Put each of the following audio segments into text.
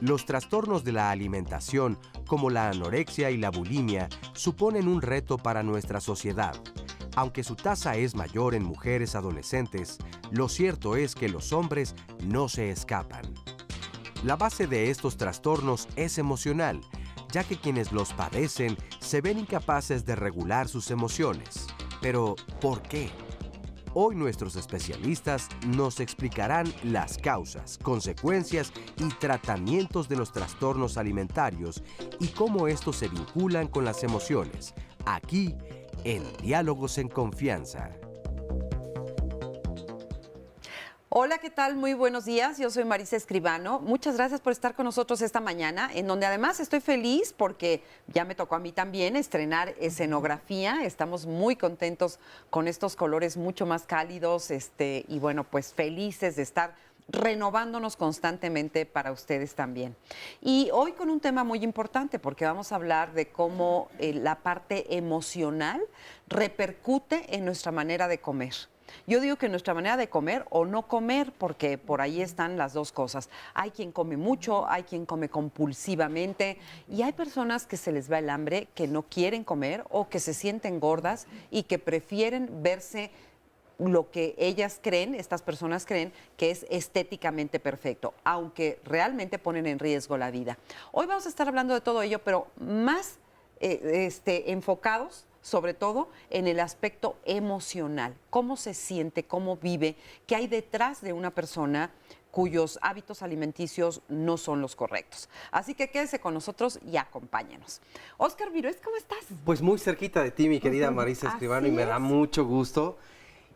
Los trastornos de la alimentación, como la anorexia y la bulimia, suponen un reto para nuestra sociedad. Aunque su tasa es mayor en mujeres adolescentes, lo cierto es que los hombres no se escapan. La base de estos trastornos es emocional, ya que quienes los padecen se ven incapaces de regular sus emociones. Pero, ¿por qué? Hoy nuestros especialistas nos explicarán las causas, consecuencias y tratamientos de los trastornos alimentarios y cómo estos se vinculan con las emociones, aquí en Diálogos en Confianza. Hola, ¿qué tal? Muy buenos días. Yo soy Marisa Escribano. Muchas gracias por estar con nosotros esta mañana, en donde además estoy feliz porque ya me tocó a mí también estrenar escenografía. Estamos muy contentos con estos colores mucho más cálidos y bueno, pues felices de estar renovándonos constantemente para ustedes también. Y hoy con un tema muy importante porque vamos a hablar de cómo la parte emocional repercute en nuestra manera de comer. Yo digo que nuestra manera de comer o no comer, porque por ahí están las dos cosas. Hay quien come mucho, hay quien come compulsivamente y hay personas que se les va el hambre, que no quieren comer o que se sienten gordas y que prefieren verse lo que ellas creen, estas personas creen, que es estéticamente perfecto, aunque realmente ponen en riesgo la vida. Hoy vamos a estar hablando de todo ello, pero más enfocados sobre todo en el aspecto emocional, cómo se siente, cómo vive, qué hay detrás de una persona cuyos hábitos alimenticios no son los correctos. Así que quédese con nosotros y acompáñenos. Óscar Virués, ¿cómo estás? Pues muy cerquita de ti, mi querida Marisa Escribano, y me da mucho gusto.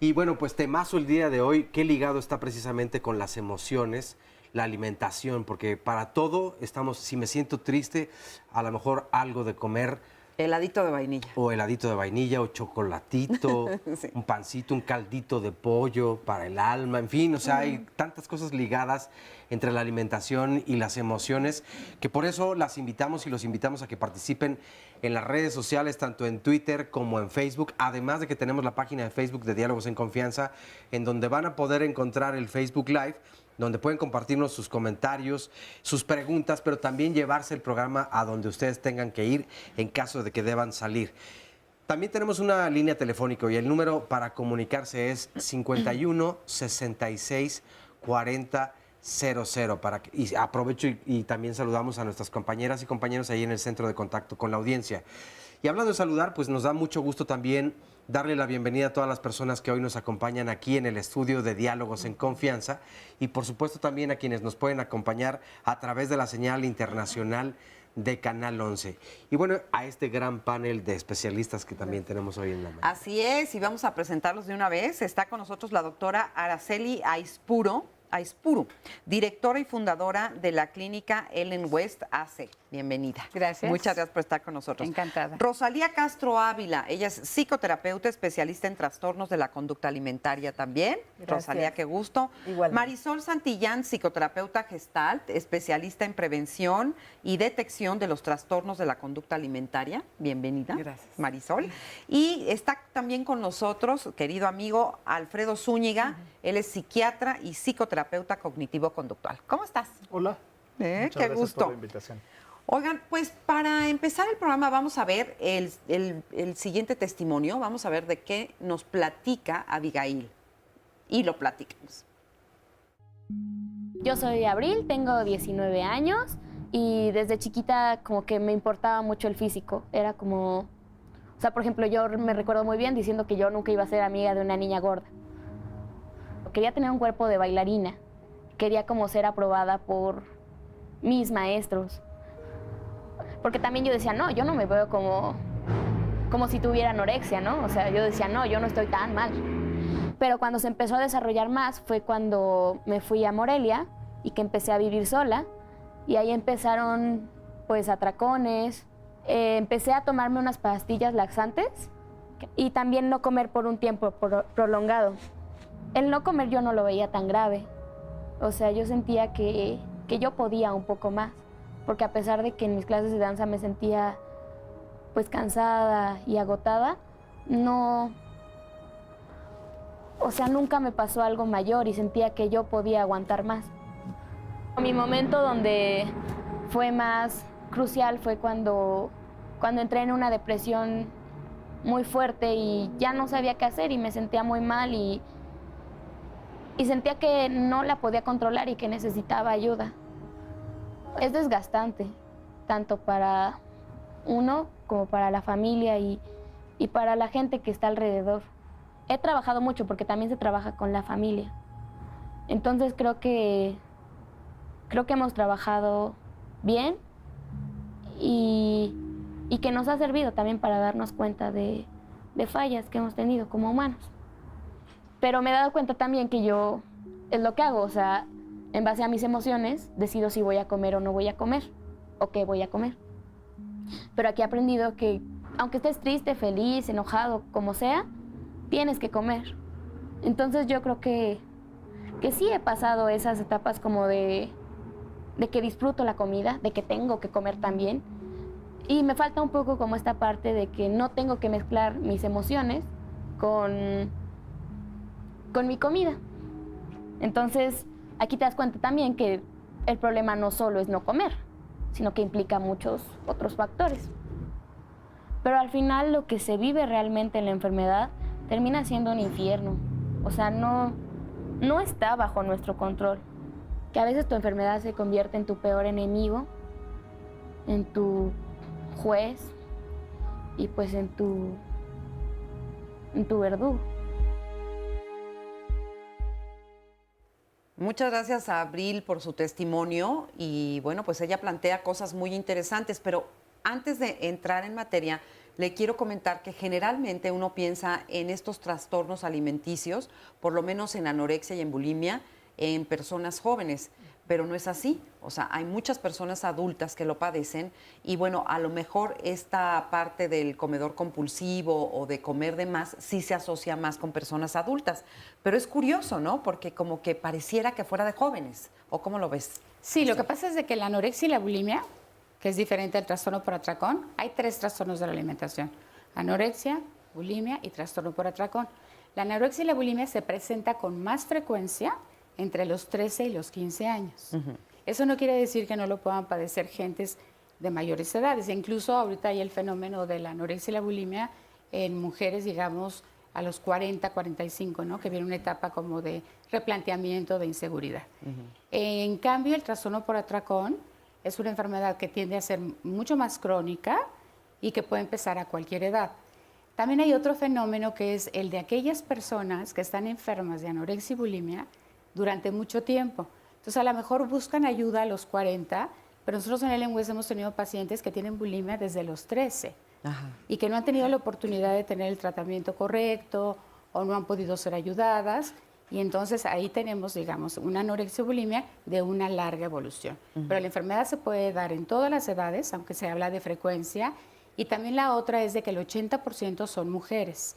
Y bueno, pues temazo el día de hoy, qué ligado está precisamente con las emociones, la alimentación, porque para todo estamos, si me siento triste, a lo mejor algo de comer. Heladito de vainilla. O heladito de vainilla, o chocolatito, sí. Un pancito, un caldito de pollo para el alma, en fin, o sea, hay tantas cosas ligadas entre la alimentación y las emociones, que por eso las invitamos y los invitamos a que participen en las redes sociales, tanto en Twitter como en Facebook, además de que tenemos la página de Facebook de Diálogos en Confianza, en donde van a poder encontrar el Facebook Live, donde pueden compartirnos sus comentarios, sus preguntas, pero también llevarse el programa a donde ustedes tengan que ir en caso de que deban salir. También tenemos una línea telefónica y el número para comunicarse es 51 66 40 00. Y aprovecho y también saludamos a nuestras compañeras y compañeros ahí en el centro de contacto con la audiencia. Y hablando de saludar, pues nos da mucho gusto también darle la bienvenida a todas las personas que hoy nos acompañan aquí en el estudio de Diálogos en Confianza y por supuesto también a quienes nos pueden acompañar a través de la señal internacional de Canal 11. Y bueno, a este gran panel de especialistas que también tenemos hoy en la mañana. Así es, y vamos a presentarlos de una vez. Está con nosotros la doctora Araceli Aispuro, directora y fundadora de la clínica Ellen West AC. Bienvenida. Gracias. Muchas gracias por estar con nosotros. Encantada. Rosalía Castro Ávila, ella es psicoterapeuta, especialista en trastornos de la conducta alimentaria también. Gracias. Rosalía, qué gusto. Igualmente. Marisol Santillán, psicoterapeuta Gestalt, especialista en prevención y detección de los trastornos de la conducta alimentaria. Bienvenida. Gracias. Marisol. Y está también con nosotros, querido amigo Alfredo Zúñiga. Él es psiquiatra y psicoterapeuta cognitivo-conductual. ¿Cómo estás? Hola. Muchas qué gracias gusto. por la invitación. Oigan, pues para empezar el programa vamos a ver el siguiente testimonio. Vamos a ver de qué nos platica Abigail. Y lo platicamos. Yo soy Abril, tengo 19 años y desde chiquita como que me importaba mucho el físico. Era como, o sea, por ejemplo, yo me recuerdo muy bien diciendo que yo nunca iba a ser amiga de una niña gorda. Quería tener un cuerpo de bailarina. Quería como ser aprobada por mis maestros. Porque también yo decía, no, yo no me veo como si tuviera anorexia, ¿no? O sea, yo decía, no, yo no estoy tan mal. Pero cuando se empezó a desarrollar más fue cuando me fui a Morelia y que empecé a vivir sola. Y ahí empezaron, pues, atracones. Empecé a tomarme unas pastillas laxantes y también no comer por un tiempo prolongado. El no comer yo no lo veía tan grave. O sea, yo sentía que yo podía un poco más. Porque a pesar de que en mis clases de danza me sentía pues cansada y agotada, no, o sea, nunca me pasó algo mayor y sentía que yo podía aguantar más. Mi momento donde fue más crucial fue cuando entré en una depresión muy fuerte y ya no sabía qué hacer y me sentía muy mal y sentía que no la podía controlar y que necesitaba ayuda. Es desgastante, tanto para uno como para la familia y para la gente que está alrededor. He trabajado mucho porque también se trabaja con la familia. Entonces creo que hemos trabajado bien y que nos ha servido también para darnos cuenta de fallas que hemos tenido como humanos. Pero me he dado cuenta también que yo es lo que hago, o sea, en base a mis emociones decido si voy a comer o no voy a comer, o qué voy a comer. Pero aquí he aprendido que aunque estés triste, feliz, enojado, como sea, tienes que comer. Entonces yo creo que sí he pasado esas etapas como de que disfruto la comida, de que tengo que comer también. Y me falta un poco como esta parte de que no tengo que mezclar mis emociones con mi comida. Entonces, aquí te das cuenta también que el problema no solo es no comer, sino que implica muchos otros factores. Pero al final lo que se vive realmente en la enfermedad termina siendo un infierno. O sea, no está bajo nuestro control. Que a veces tu enfermedad se convierte en tu peor enemigo, en tu juez y pues en tu verdugo. Muchas gracias a Abril por su testimonio y bueno, pues ella plantea cosas muy interesantes, pero antes de entrar en materia, le quiero comentar que generalmente uno piensa en estos trastornos alimenticios, por lo menos en anorexia y en bulimia, en personas jóvenes, pero no es así. O sea, hay muchas personas adultas que lo padecen y bueno, a lo mejor esta parte del comedor compulsivo o de comer de más sí se asocia más con personas adultas. Pero es curioso, ¿no? Porque como que pareciera que fuera de jóvenes. ¿O cómo lo ves? Sí, lo que pasa es de que la anorexia y la bulimia, que es diferente al trastorno por atracón, hay 3 trastornos de la alimentación: anorexia, bulimia y trastorno por atracón. La anorexia y la bulimia se presenta con más frecuencia entre los 13 y los 15 años. Eso no quiere decir que no lo puedan padecer gentes de mayores edades. Incluso ahorita hay el fenómeno de la anorexia y la bulimia en mujeres, digamos, a los 40, 45, ¿no? Que viene una etapa como de replanteamiento, de inseguridad. En cambio, el trastorno por atracón es una enfermedad que tiende a ser mucho más crónica y que puede empezar a cualquier edad. También hay otro fenómeno que es el de aquellas personas que están enfermas de anorexia y bulimia durante mucho tiempo. Entonces, a lo mejor buscan ayuda a los 40, pero nosotros en el LMWES hemos tenido pacientes que tienen bulimia desde los 13 y que no han tenido la oportunidad de tener el tratamiento correcto o no han podido ser ayudadas. Y entonces ahí tenemos, digamos, una anorexia o bulimia de una larga evolución. Pero la enfermedad se puede dar en todas las edades, aunque se habla de frecuencia. Y también la otra es de que el 80% son mujeres.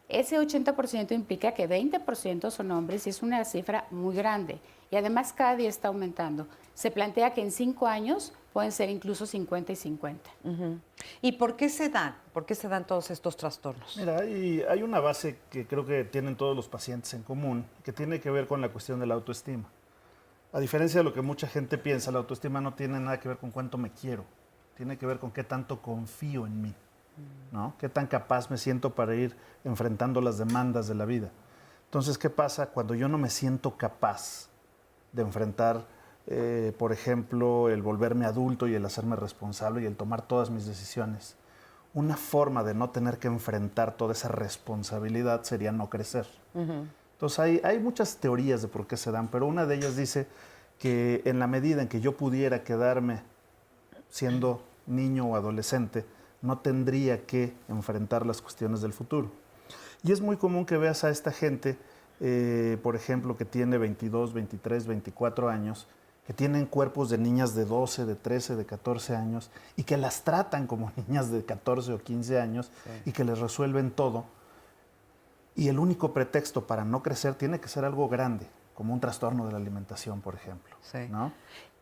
Ese 80% implica que 20% son hombres y es una cifra muy grande. Y además cada día está aumentando. Se plantea que en 5 años pueden ser incluso 50 y 50. ¿Y por qué se dan? ¿Por qué se dan todos estos trastornos? Mira, hay una base que creo que tienen todos los pacientes en común, que tiene que ver con la cuestión de la autoestima. A diferencia de lo que mucha gente piensa, la autoestima no tiene nada que ver con cuánto me quiero. Tiene que ver con qué tanto confío en mí, ¿no? Qué tan capaz me siento para ir enfrentando las demandas de la vida. Entonces, ¿qué pasa cuando yo no me siento capaz de enfrentar, por ejemplo, el volverme adulto y el hacerme responsable y el tomar todas mis decisiones? Una forma de no tener que enfrentar toda esa responsabilidad sería no crecer. Entonces, hay muchas teorías de por qué se dan, pero una de ellas dice que en la medida en que yo pudiera quedarme siendo niño o adolescente, no tendría que enfrentar las cuestiones del futuro. Y es muy común que veas a esta gente, por ejemplo, que tiene 22, 23, 24 años, que tienen cuerpos de niñas de 12, de 13, de 14 años, y que las tratan como niñas de 14 o 15 años, y que les resuelven todo. Y el único pretexto para no crecer tiene que ser algo grande, como un trastorno de la alimentación, por ejemplo, ¿no?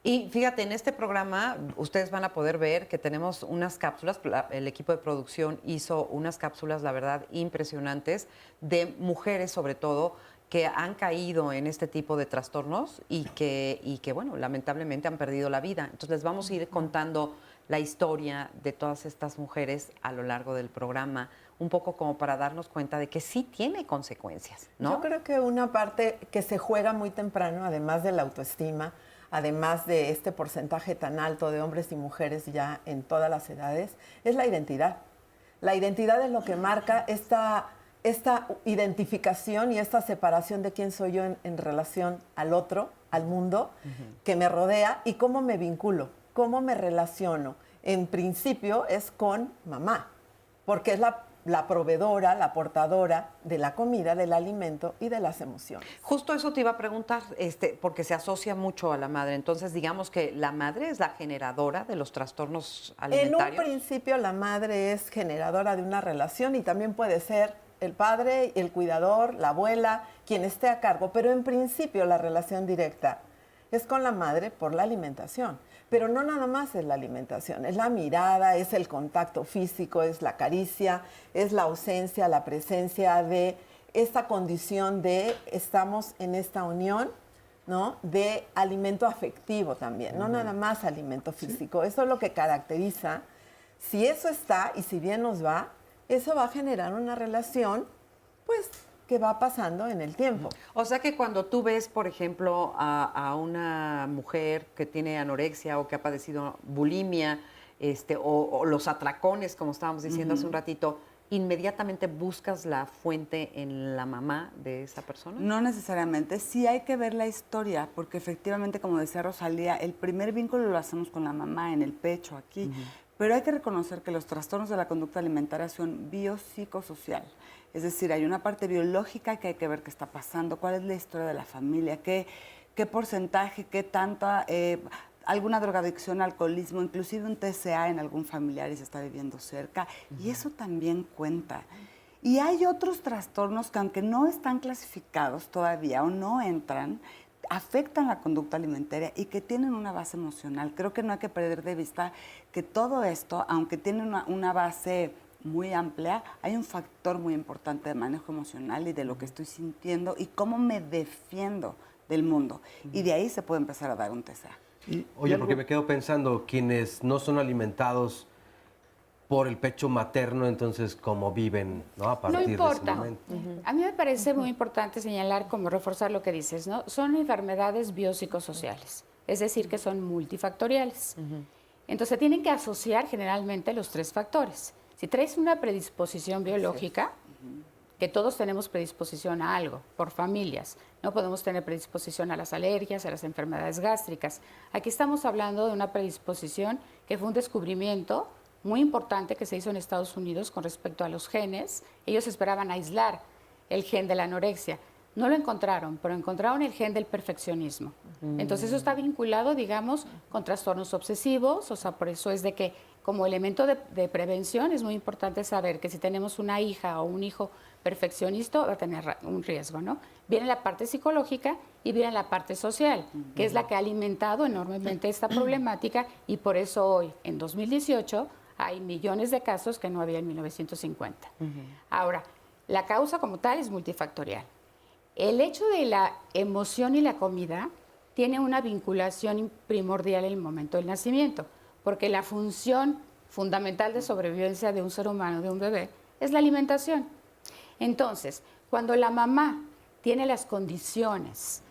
Y fíjate, en este programa ustedes van a poder ver que tenemos unas cápsulas, el equipo de producción hizo unas cápsulas, la verdad, impresionantes, de mujeres sobre todo, que han caído en este tipo de trastornos y que, bueno, lamentablemente han perdido la vida. Entonces les vamos a ir contando la historia de todas estas mujeres a lo largo del programa, un poco como para darnos cuenta de que sí tiene consecuencias, ¿no? Yo creo que una parte que se juega muy temprano, además de la autoestima, además de este porcentaje tan alto de hombres y mujeres ya en todas las edades, es la identidad. La identidad es lo que marca esta identificación y esta separación de quién soy yo en relación al otro, al mundo que me rodea y cómo me vinculo, cómo me relaciono. En principio es con mamá, porque es la proveedora, la portadora de la comida, del alimento y de las emociones. Justo eso te iba a preguntar, porque se asocia mucho a la madre. Entonces, digamos que la madre es la generadora de los trastornos alimentarios. En un principio, la madre es generadora de una relación y también puede ser el padre, el cuidador, la abuela, quien esté a cargo. Pero en principio, la relación directa es con la madre por la alimentación. Pero no nada más es la alimentación, es la mirada, es el contacto físico, es la caricia, es la ausencia, la presencia de esta condición de estamos en esta unión, ¿no? De alimento afectivo también, no nada más alimento físico. Eso es lo que caracteriza. Si eso está y si bien nos va, eso va a generar una relación, pues, que va pasando en el tiempo. O sea que cuando tú ves, por ejemplo, a una mujer que tiene anorexia o que ha padecido bulimia, o los atracones, como estábamos diciendo hace un ratito, ¿inmediatamente buscas la fuente en la mamá de esa persona? No necesariamente. Sí hay que ver la historia, porque efectivamente, como decía Rosalía, el primer vínculo lo hacemos con la mamá, en el pecho, aquí. Pero hay que reconocer que los trastornos de la conducta alimentaria son biopsicosocial. Es decir, hay una parte biológica que hay que ver qué está pasando, cuál es la historia de la familia, qué porcentaje, qué tanta, alguna drogadicción, alcoholismo, inclusive un TCA en algún familiar y se está viviendo cerca. Y eso también cuenta. Y hay otros trastornos que, aunque no están clasificados todavía o no entran, afectan la conducta alimentaria y que tienen una base emocional. Creo que no hay que perder de vista que todo esto, aunque tiene una base muy amplia, hay un factor muy importante de manejo emocional y de lo que estoy sintiendo y cómo me defiendo del mundo. Y de ahí se puede empezar a dar un TCA. Oye, porque me quedo pensando, quienes no son alimentados por el pecho materno, entonces, ¿cómo viven, no? A partir No importa. de ese momento. A mí me parece muy importante señalar, como reforzar lo que dices, ¿no? Son enfermedades biopsicosociales, es decir, que son multifactoriales. Entonces, tienen que asociar generalmente los tres factores. Si traes una predisposición biológica, que todos tenemos predisposición a algo, por familias, no podemos tener predisposición a las alergias, a las enfermedades gástricas. Aquí estamos hablando de una predisposición que fue un descubrimiento muy importante que se hizo en Estados Unidos con respecto a los genes. Ellos esperaban aislar el gen de la anorexia. No lo encontraron, pero encontraron el gen del perfeccionismo. Entonces eso está vinculado, digamos, con trastornos obsesivos, o sea, por eso es de que como elemento de prevención es muy importante saber que si tenemos una hija o un hijo perfeccionista va a tener un riesgo, ¿no? Viene la parte psicológica y viene la parte social, que es la que ha alimentado enormemente esta problemática y por eso hoy, en 2018, hay millones de casos que no había en 1950. Ahora, la causa como tal es multifactorial. El hecho de la emoción y la comida tiene una vinculación primordial en el momento del nacimiento, porque la función fundamental de sobrevivencia de un ser humano, de un bebé, es la alimentación. Entonces, cuando la mamá tiene las condiciones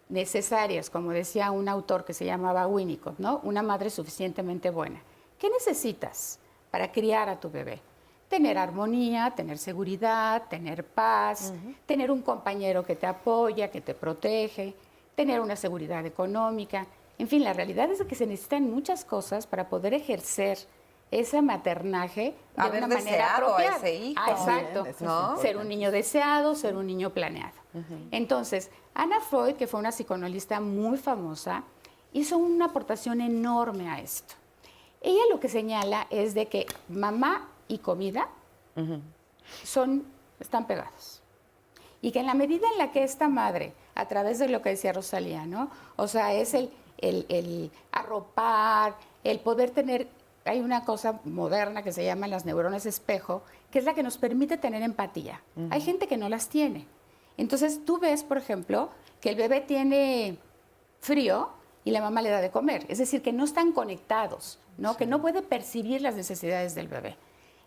necesarias, como decía un autor que se llamaba Winnicott, ¿no? Una madre suficientemente buena, ¿qué necesitas para criar a tu bebé? Tener armonía, tener seguridad, tener paz, tener un compañero que te apoya, que te protege, tener una seguridad económica. En fin, la realidad es que se necesitan muchas cosas para poder ejercer ese maternaje de una manera apropiada. A ese hijo. Exacto. ¿No? Ser un niño deseado, ser un niño planeado. Entonces, Anna Freud, que fue una psicoanalista muy famosa, hizo una aportación enorme a esto. Ella lo que señala es de que mamá y comida están pegados. Y que en la medida en la que esta madre, a través de lo que decía Rosalía, ¿no? O sea, es el arropar, el poder tener, hay una cosa moderna que se llama las neuronas espejo, que es la que nos permite tener empatía. Hay gente que no las tiene. Entonces tú ves, por ejemplo, que el bebé tiene frío y la mamá le da de comer. Es decir, que no están conectados, ¿no? Que no puede percibir las necesidades del bebé.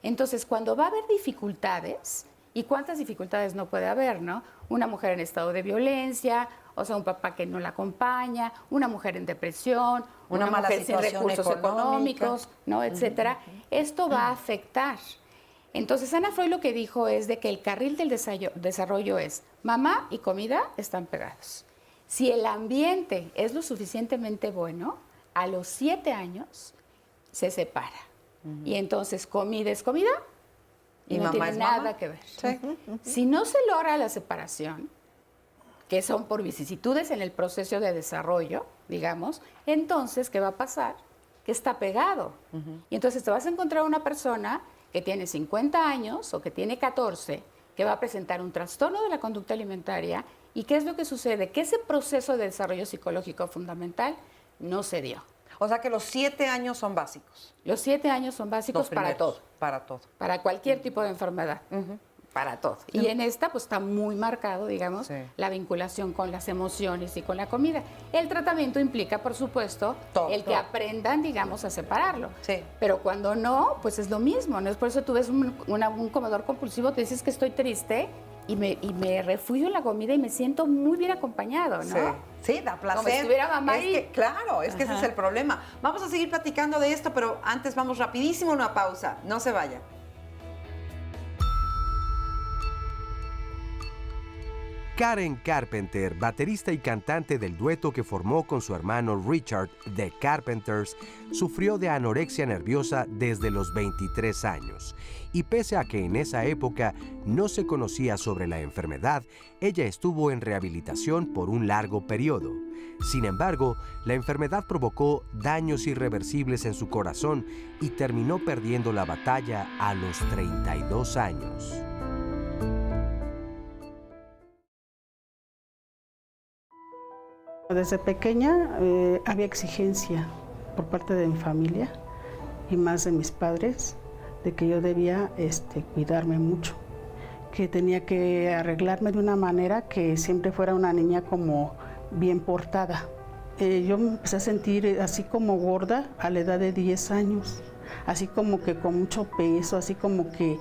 Entonces, cuando va a haber dificultades, ¿y cuántas dificultades no puede haber, no? Una mujer en estado de violencia, o sea, un papá que no la acompaña, una mujer en depresión, Una mala mujer sin situación recursos económicos, ¿no? Etcétera. Esto va a afectar. Entonces, Ana Freud lo que dijo es de que el carril del desarrollo es mamá y comida están pegados. Si el ambiente es lo suficientemente bueno, a los 7 años se separa. Y entonces comida es comida y no mamá tiene es nada mamá. que ver. Sí. Si no se logra la separación, que son por vicisitudes en el proceso de desarrollo, digamos, entonces, ¿qué va a pasar? Que está pegado. Y entonces te vas a encontrar una persona que tiene 50 años o que tiene 14, que va a presentar un trastorno de la conducta alimentaria. ¿Y qué es lo que sucede? Que ese proceso de desarrollo psicológico fundamental no se dio. O sea que los 7 años son básicos. Los 7 años son básicos Los para primeros, todo. Para todo. Para cualquier tipo de enfermedad. Para todo. Y en esta, pues está muy marcado, digamos, Sí. la vinculación con las emociones y con la comida. El tratamiento implica, por supuesto, Todo, el que todo. aprendan, digamos, a separarlo. Sí. Pero cuando no, pues es lo mismo, ¿no? Es por eso tú ves un comedor compulsivo, te dices que estoy triste y me refugio en la comida y me siento muy bien acompañado, ¿no? Sí, da placer. Como si estuviera mamá es ahí. que, claro, es que ese es el problema. Vamos a seguir platicando de esto, pero antes vamos rapidísimo a una pausa. No se vaya. Karen Carpenter, baterista y cantante del dueto que formó con su hermano Richard, The Carpenters, sufrió de anorexia nerviosa desde los 23 años. Y pese a que en esa época no se conocía sobre la enfermedad, ella estuvo en rehabilitación por un largo periodo. Sin embargo, la enfermedad provocó daños irreversibles en su corazón y terminó perdiendo la batalla a los 32 años. Desde pequeña había exigencia por parte de mi familia y más de mis padres de que yo debía cuidarme mucho, que tenía que arreglarme de una manera que siempre fuera una niña como bien portada. Yo me empecé a sentir así como gorda a la edad de 10 años, así como que con mucho peso, así como que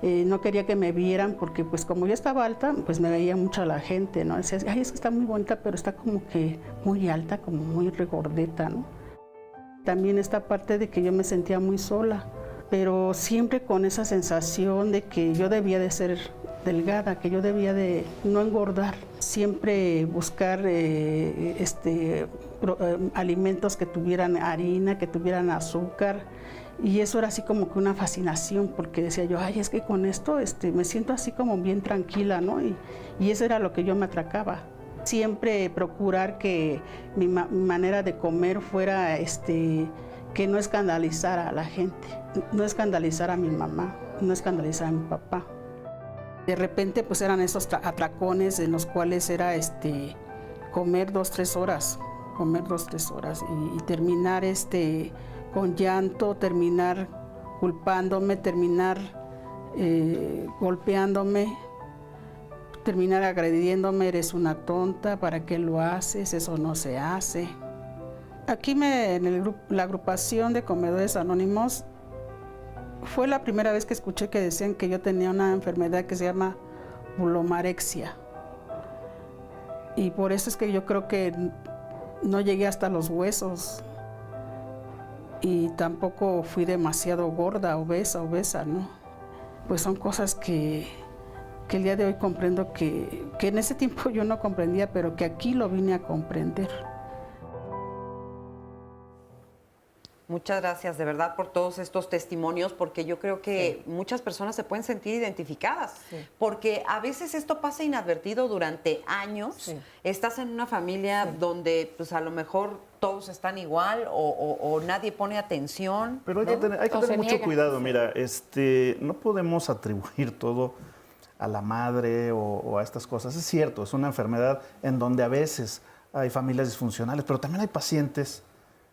no quería que me vieran porque pues como yo estaba alta, pues me veía mucho la gente, ¿no? Decía, ay, es que está muy bonita, pero está como que muy alta, como muy regordeta, ¿no? También esta parte de que yo me sentía muy sola, pero siempre con esa sensación de que yo debía de ser delgada, que yo debía de no engordar, siempre buscar alimentos que tuvieran harina, que tuvieran azúcar. Y eso era así como que una fascinación, porque decía yo, ay, es que con esto me siento así como bien tranquila, ¿no? Y eso era lo que yo me atracaba. Siempre procurar que mi manera de comer fuera que no escandalizara a la gente, no escandalizara a mi mamá, no escandalizara a mi papá. De repente pues eran esos atracones en los cuales era comer 2-3 horas, y terminar con llanto, terminar culpándome, terminar golpeándome, terminar agrediéndome, eres una tonta, ¿para qué lo haces? Eso no se hace. Aquí en la agrupación de Comedores Anónimos fue la primera vez que escuché que decían que yo tenía una enfermedad que se llama bulomarexia. Y por eso es que yo creo que no llegué hasta los huesos. Y tampoco fui demasiado gorda, obesa, ¿no? Pues son cosas que el día de hoy comprendo que en ese tiempo yo no comprendía, pero que aquí lo vine a comprender. Muchas gracias de verdad por todos estos testimonios, porque yo creo que muchas personas se pueden sentir identificadas, porque a veces esto pasa inadvertido durante años. Sí. Estás en una familia donde pues a lo mejor todos están igual o nadie pone atención. Pero hay que tener mucho cuidado, mira, no podemos atribuir todo a la madre o a estas cosas. Es cierto, es una enfermedad en donde a veces hay familias disfuncionales, pero también hay pacientes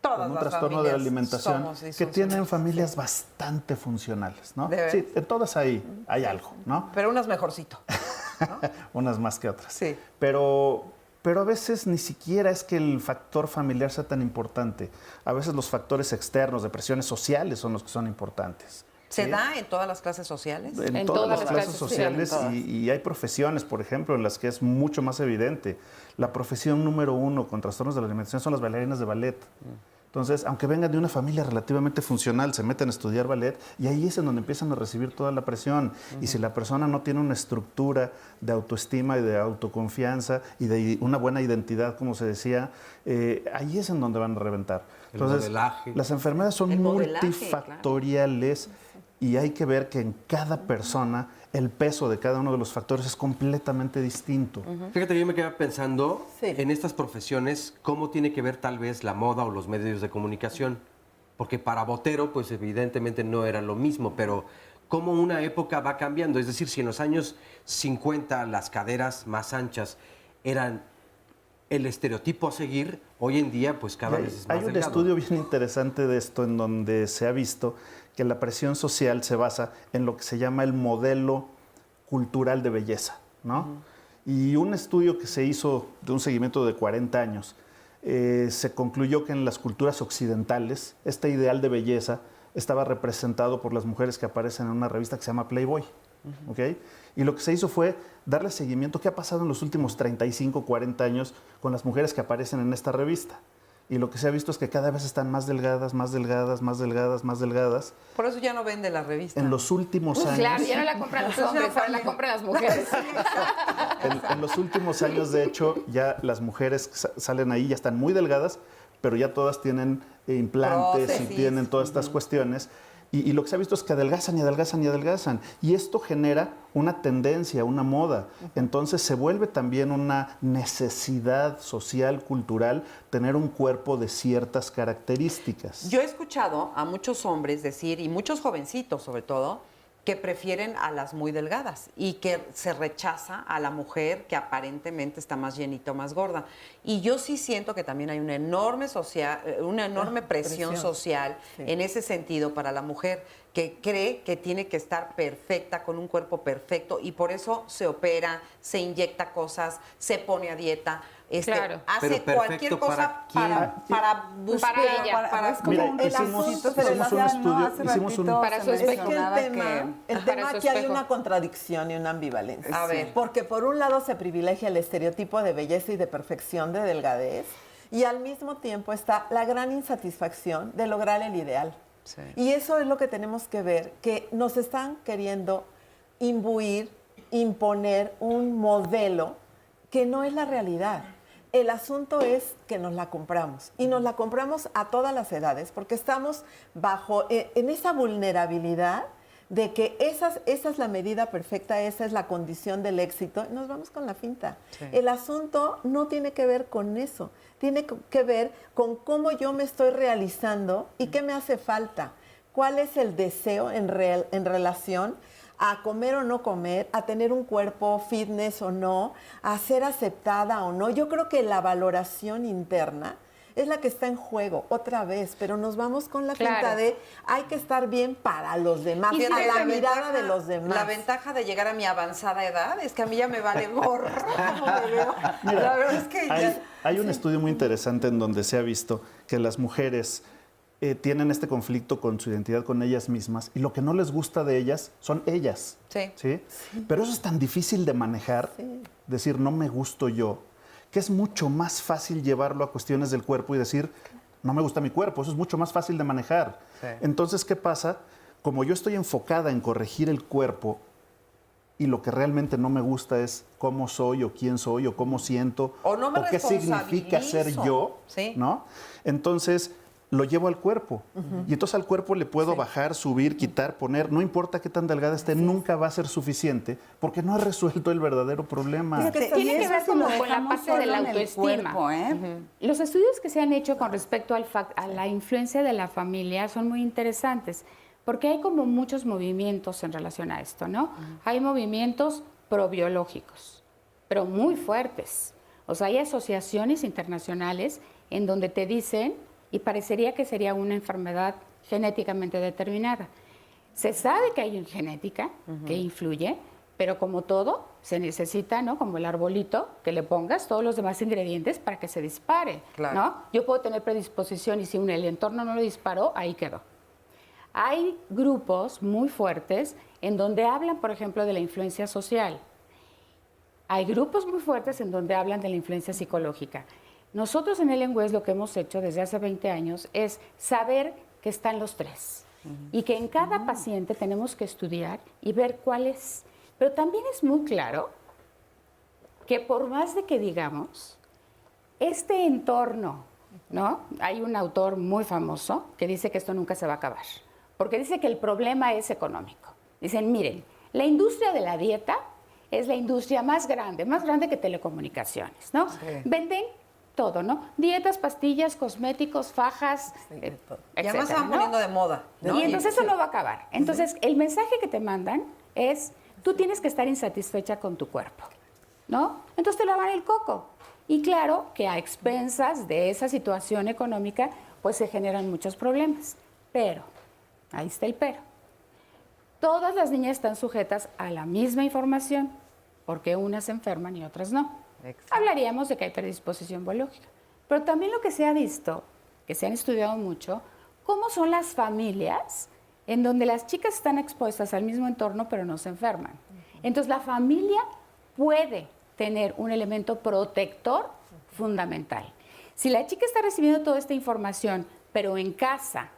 con un trastorno de alimentación que tienen familias bastante funcionales, ¿no? Sí, en todas hay algo, ¿no? Pero unas mejorcito, ¿no? unas más que otras. Sí. Pero a veces ni siquiera es que el factor familiar sea tan importante. A veces los factores externos, de presiones sociales, son los que son importantes. ¿Se ¿sí? da en todas las clases sociales? En todas las clases sociales y hay profesiones, por ejemplo, en las que es mucho más evidente. La profesión número 1 con trastornos de la alimentación son las bailarinas de ballet. Entonces, aunque vengan de una familia relativamente funcional, se meten a estudiar ballet y ahí es en donde empiezan a recibir toda la presión. Y si la persona no tiene una estructura de autoestima y de autoconfianza y de una buena identidad, como se decía, ahí es en donde van a reventar. Entonces, modelaje. las enfermedades son multifactoriales y hay que ver que en cada persona el peso de cada uno de los factores es completamente distinto. Fíjate, yo me quedaba pensando Sí. en estas profesiones, cómo tiene que ver tal vez la moda o los medios de comunicación. Porque para Botero, pues evidentemente no era lo mismo, pero cómo una época va cambiando. Es decir, si en los años 50 las caderas más anchas eran el estereotipo a seguir, hoy en día pues cada vez es más Hay un delgado. estudio bien interesante de esto en donde se ha visto que la presión social se basa en lo que se llama el modelo cultural de belleza, ¿no? Y un estudio que se hizo de un seguimiento de 40 años, se concluyó que en las culturas occidentales este ideal de belleza estaba representado por las mujeres que aparecen en una revista que se llama Playboy. ¿Ok? Y lo que se hizo fue darle seguimiento a qué ha pasado en los últimos 35, 40 años con las mujeres que aparecen en esta revista. Y lo que se ha visto es que cada vez están más delgadas, más delgadas, más delgadas, más delgadas. Por eso ya no vende la revista. En los últimos años... Claro, ya no la compran los hombres, ahora la compran las mujeres. En los últimos años, de hecho, ya las mujeres que salen ahí ya están muy delgadas, pero ya todas tienen implantes Prótesis. y tienen todas estas cuestiones. Y lo que se ha visto es que adelgazan y adelgazan y adelgazan. Y esto genera una tendencia, una moda. Entonces se vuelve también una necesidad social, cultural, tener un cuerpo de ciertas características. Yo he escuchado a muchos hombres decir, y muchos jovencitos sobre todo, que prefieren a las muy delgadas y que se rechaza a la mujer que aparentemente está más llenita o más gorda. Y yo sí siento que también hay una enorme presión social en ese sentido para la mujer que cree que tiene que estar perfecta, con un cuerpo perfecto, y por eso se opera, se inyecta cosas, se pone a dieta. Claro. Hace Pero cualquier perfecto, cosa ¿para para buscar, Para ella. para- Es como Mira, un hicimos un estudio, estudio, Para su Es que el mencionaba tema para su aquí hay espejo. una contradicción y una ambivalencia. A ver. Porque por un lado se privilegia el estereotipo de belleza y de perfección, de delgadez, y al mismo tiempo está la gran insatisfacción de lograr el ideal. Sí. Y eso es lo que tenemos que ver, que nos están queriendo imbuir, imponer un modelo que no es la realidad. El asunto es que nos la compramos y nos la compramos a todas las edades porque estamos bajo en esa vulnerabilidad de que esa es la medida perfecta, esa es la condición del éxito. Nos vamos con la finta. Sí. El asunto no tiene que ver con eso, tiene que ver con cómo yo me estoy realizando y qué me hace falta. ¿Cuál es el deseo en relación a comer o no comer, a tener un cuerpo fitness o no, a ser aceptada o no? Yo creo que la valoración interna es la que está en juego otra vez, pero nos vamos con la Claro. finta de hay que estar bien para los demás, Y a fíjate, la mirada de los demás. La ventaja de llegar a mi avanzada edad es que a mí ya me vale gorro. ¿Cómo me veo? Mira, La verdad es que ya... hay un estudio muy interesante en donde se ha visto que las mujeres tienen este conflicto con su identidad, con ellas mismas, y lo que no les gusta de ellas son ellas. Sí. Pero eso es tan difícil de manejar, decir no me gusto yo, que es mucho más fácil llevarlo a cuestiones del cuerpo y decir no me gusta mi cuerpo. Eso es mucho más fácil de manejar. Sí. Entonces, ¿qué pasa? Como yo estoy enfocada en corregir el cuerpo, y lo que realmente no me gusta es cómo soy o quién soy o cómo siento O no me qué significa ser responsabilizo. yo, Sí. ¿no? Entonces lo llevo al cuerpo y entonces al cuerpo le puedo bajar, subir, quitar, poner, no importa qué tan delgada esté, nunca va a ser suficiente porque no ha resuelto el verdadero problema. Fíjate, Tiene que eso ver sí como lo con la dejamos parte de la solo en el autoestima. cuerpo, ¿eh? Los estudios que se han hecho con respecto a la influencia de la familia son muy interesantes, porque hay como muchos movimientos en relación a esto, ¿no? Hay movimientos probiológicos, pero muy fuertes. O sea, hay asociaciones internacionales en donde te dicen, y parecería que sería una enfermedad genéticamente determinada. Se sabe que hay una genética que influye, pero como todo, se necesita, ¿no? Como el arbolito, que le pongas todos los demás ingredientes para que se dispare, Claro. ¿no? Yo puedo tener predisposición y si el entorno no lo disparó, ahí quedó. Hay grupos muy fuertes en donde hablan, por ejemplo, de la influencia social. Hay grupos muy fuertes en donde hablan de la influencia psicológica. Nosotros en el Lengües lo que hemos hecho desde hace 20 años es saber que están los tres y que en cada paciente tenemos que estudiar y ver cuál es. Pero también es muy claro que por más de que digamos, este entorno, ¿no? Hay un autor muy famoso que dice que esto nunca se va a acabar, porque dice que el problema es económico. Dicen, miren, la industria de la dieta es la industria más grande que telecomunicaciones, ¿no? Sí. Venden todo, ¿no? Dietas, pastillas, cosméticos, fajas, de todo. Y además se etcétera, van ¿no? poniendo de moda, ¿no? Y entonces eso no va a acabar. Entonces, el mensaje que te mandan es, tú tienes que estar insatisfecha con tu cuerpo, ¿no? Entonces te lavan el coco. Y claro que a expensas de esa situación económica, pues se generan muchos problemas. Pero, ahí está el pero. Todas las niñas están sujetas a la misma información, porque unas se enferman y otras no. Exacto. Hablaríamos de que hay predisposición biológica. Pero también lo que se ha visto, que se han estudiado mucho, cómo son las familias en donde las chicas están expuestas al mismo entorno pero no se enferman. Entonces la familia puede tener un elemento protector fundamental. Si la chica está recibiendo toda esta información, pero en casa,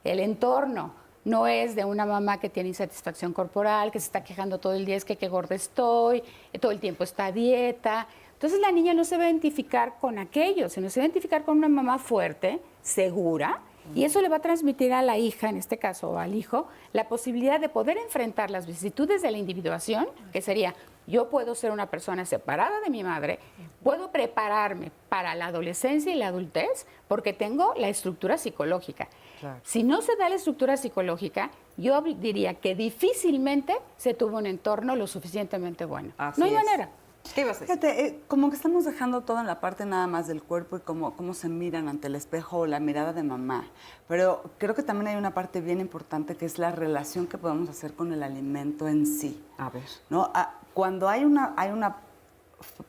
el entorno no es de una mamá que tiene insatisfacción corporal, que se está quejando todo el día, es que qué gorda estoy, todo el tiempo está a dieta. Entonces la niña no se va a identificar con aquello, sino se va a identificar con una mamá fuerte, segura, y eso le va a transmitir a la hija, en este caso, o al hijo, la posibilidad de poder enfrentar las vicisitudes de la individuación, que sería, yo puedo ser una persona separada de mi madre, puedo prepararme para la adolescencia y la adultez porque tengo la estructura psicológica. Claro. Si no se da la estructura psicológica, yo diría que difícilmente se tuvo un entorno lo suficientemente bueno. Así no hay es. manera. ¿Qué ibas a decir? Fíjate, como que estamos dejando todo en la parte nada más del cuerpo y cómo se miran ante el espejo o la mirada de mamá. Pero creo que también hay una parte bien importante que es la relación que podemos hacer con el alimento en sí. A ver. ¿No? Cuando hay una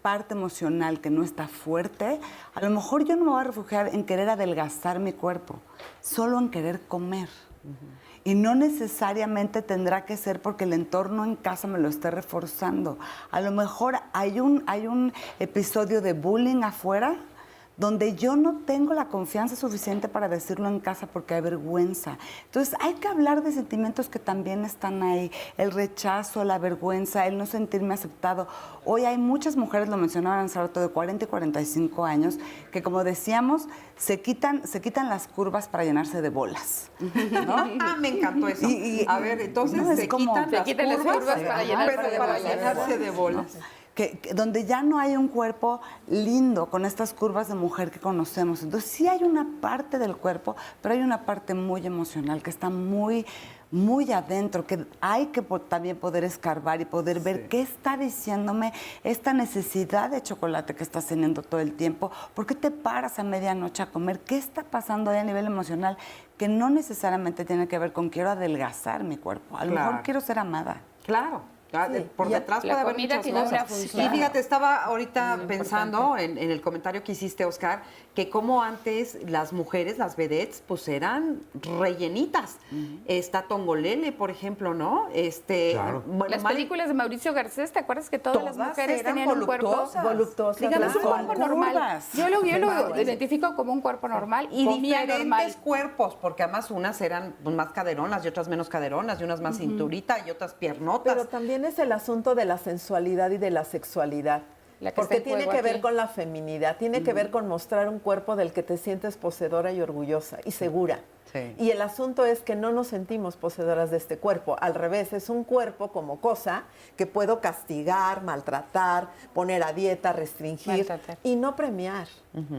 parte emocional que no está fuerte, a lo mejor yo no me voy a refugiar en querer adelgazar mi cuerpo, solo en querer comer. Y no necesariamente tendrá que ser porque el entorno en casa me lo esté reforzando. A lo mejor hay un episodio de bullying afuera donde yo no tengo la confianza suficiente para decirlo en casa porque hay vergüenza. Entonces hay que hablar de sentimientos que también están ahí, el rechazo, la vergüenza, el no sentirme aceptado. Hoy hay muchas mujeres, lo mencionaban hace rato, de 40 y 45 años, que como decíamos, se quitan las curvas para llenarse de bolas, ¿no? Ah, me encantó eso. A ver, entonces no, es se como- quitan se las quitan las curvas, curvas para llenarse pero de para bolas. llenarse de bolas. Donde ya no hay un cuerpo lindo con estas curvas de mujer que conocemos. Entonces sí hay una parte del cuerpo, pero hay una parte muy emocional que está muy, muy adentro, que hay que también poder escarbar y poder ver qué está diciéndome esta necesidad de chocolate que estás teniendo todo el tiempo. ¿Por qué te paras a medianoche a comer? ¿Qué está pasando ahí a nivel emocional? Que no necesariamente tiene que ver con quiero adelgazar mi cuerpo. A lo Claro. mejor quiero ser amada. Claro. Por Y detrás la puede haber comida muchas tiene una cosas. función. Y fíjate, estaba ahorita pensando en el comentario que hiciste, Oscar, que como antes las mujeres, las vedettes, pues eran rellenitas. Está Tongolele, por ejemplo, ¿no? Claro. Bueno, Las películas de Mauricio Garcés, ¿te acuerdas que todas las Todas mujeres eran tenían un cuerpo? Voluptuosas. Digamos un claro. cuerpo normal. curvas. Yo lo identifico como un cuerpo normal y comía diferentes normal. cuerpos, porque además unas eran pues, más caderonas y otras menos caderonas, y unas más cinturita y otras piernotas. Pero también es el asunto de la sensualidad y de la sexualidad. La que Porque está en tiene juego que ver aquí. con la feminidad, tiene que ver con mostrar un cuerpo del que te sientes poseedora y orgullosa y segura. Sí. Y el asunto es que no nos sentimos poseedoras de este cuerpo. Al revés, es un cuerpo como cosa que puedo castigar, maltratar, poner a dieta, restringir Maltratar. y no premiar.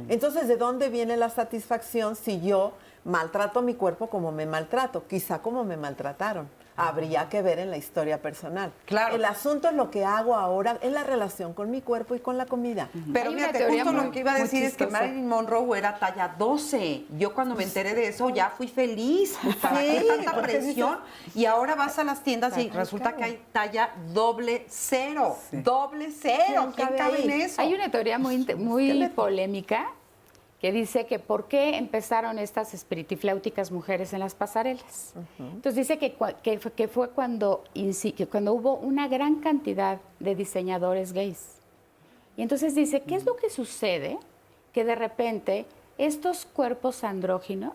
Entonces, ¿de dónde viene la satisfacción si yo maltrato mi cuerpo como me maltrato? Quizá como me maltrataron. habría que ver en la historia personal. Claro. El asunto es lo que hago ahora en la relación con mi cuerpo y con la comida. Pero Hay una fíjate, teoría justo muy- lo que iba a muy decir es que chistosa. Marilyn Monroe era talla 12. Yo cuando me enteré de eso ya fui feliz. ¿Para qué Sí, tanta porque presión? Y ahora vas a las tiendas y resulta que hay talla $0. $0. ¿Quién cabe en eso? Hay una teoría muy polémica que dice que por qué empezaron estas espiritifláuticas mujeres en las pasarelas. Entonces dice que fue cuando hubo una gran cantidad de diseñadores gays. Y entonces dice, ¿qué es lo que sucede? Que de repente estos cuerpos andróginos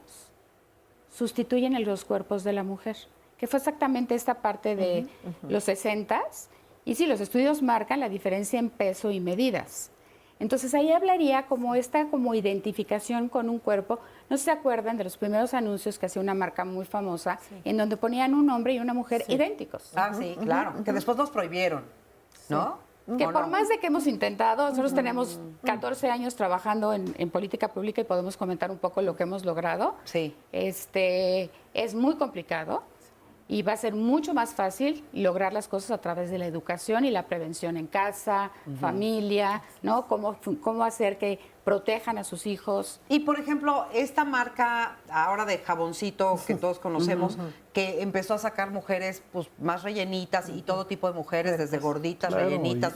sustituyen a los cuerpos de la mujer, que fue exactamente esta parte de los 60s. Y sí, los estudios marcan la diferencia en peso y medidas. Entonces ahí hablaría como esta como identificación con un cuerpo. No sé si se acuerdan de los primeros anuncios que hacía una marca muy famosa, en donde ponían un hombre y una mujer idénticos. Ah, sí, claro. Que después los prohibieron, ¿no? Que ¿O por no? más de que hemos intentado, nosotros tenemos 14 años trabajando en política pública y podemos comentar un poco lo que hemos logrado. Sí. Es muy complicado y va a ser mucho más fácil lograr las cosas a través de la educación y la prevención en casa, familia, ¿no? Cómo hacer que protejan a sus hijos. Y por ejemplo, esta marca ahora de jaboncito que todos conocemos, que empezó a sacar mujeres pues más rellenitas y todo tipo de mujeres, desde gorditas, Claro, rellenitas.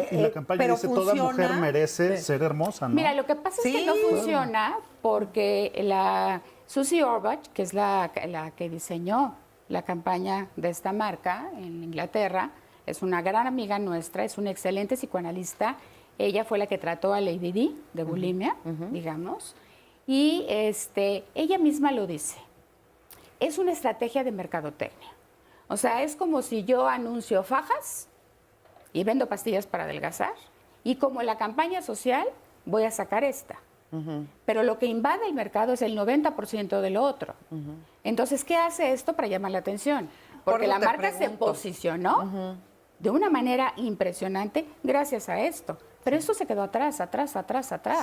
y la campaña pero dice, toda mujer funciona. merece ser hermosa, ¿no? Mira, lo que pasa es que no funciona porque la Susie Orbach, que es la que diseñó la campaña de esta marca en Inglaterra, es una gran amiga nuestra, es una excelente psicoanalista. Ella fue la que trató a Lady Di de bulimia, digamos, y ella misma lo dice. Es una estrategia de mercadotecnia. O sea, es como si yo anuncio fajas y vendo pastillas para adelgazar, y como la campaña social voy a sacar esta. Pero lo que invade el mercado es el 90% de lo otro. Entonces, ¿qué hace esto para llamar la atención? Porque eso la te marca se pregunto. posicionó de una manera impresionante gracias a esto. Pero esto se quedó atrás.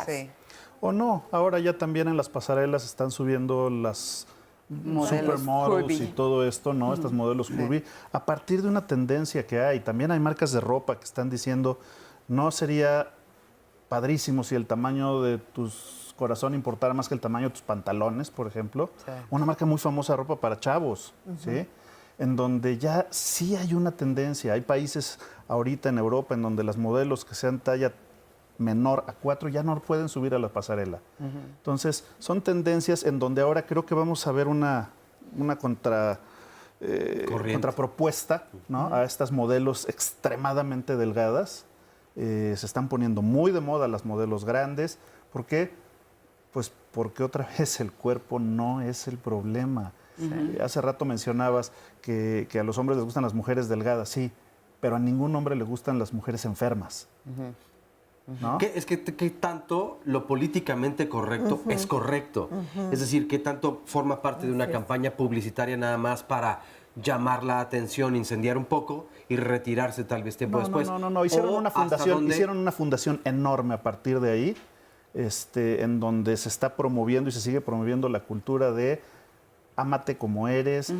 Sí. O no, ahora ya también en las pasarelas están subiendo las Modelos supermodels curvy. y todo esto, ¿no? Estas modelos curvy, a partir de una tendencia que hay. También hay marcas de ropa que están diciendo, no sería padrísimo si el tamaño de tus corazón importara más que el tamaño de tus pantalones, por ejemplo. Sí. Una marca muy famosa de ropa para chavos, ¿sí? En donde ya sí hay una tendencia. Hay países ahorita en Europa en donde las modelos que sean talla menor a 4 ya no pueden subir a la pasarela. Entonces, son tendencias en donde ahora creo que vamos a ver una contrapropuesta, ¿no? A estas modelos extremadamente delgadas. Se están poniendo muy de moda las modelos grandes. ¿Por qué? Pues porque otra vez el cuerpo no es el problema. Hace rato mencionabas que a los hombres les gustan las mujeres delgadas, sí, pero a ningún hombre le gustan las mujeres enfermas. ¿No? Es que tanto lo políticamente correcto es correcto. Es decir, que tanto forma parte de una campaña publicitaria nada más para llamar la atención, incendiar un poco y retirarse tal vez tiempo después. No. Hicieron O una hasta fundación, dónde- hicieron una fundación enorme a partir de ahí, en donde se está promoviendo y se sigue promoviendo la cultura de ámate como eres,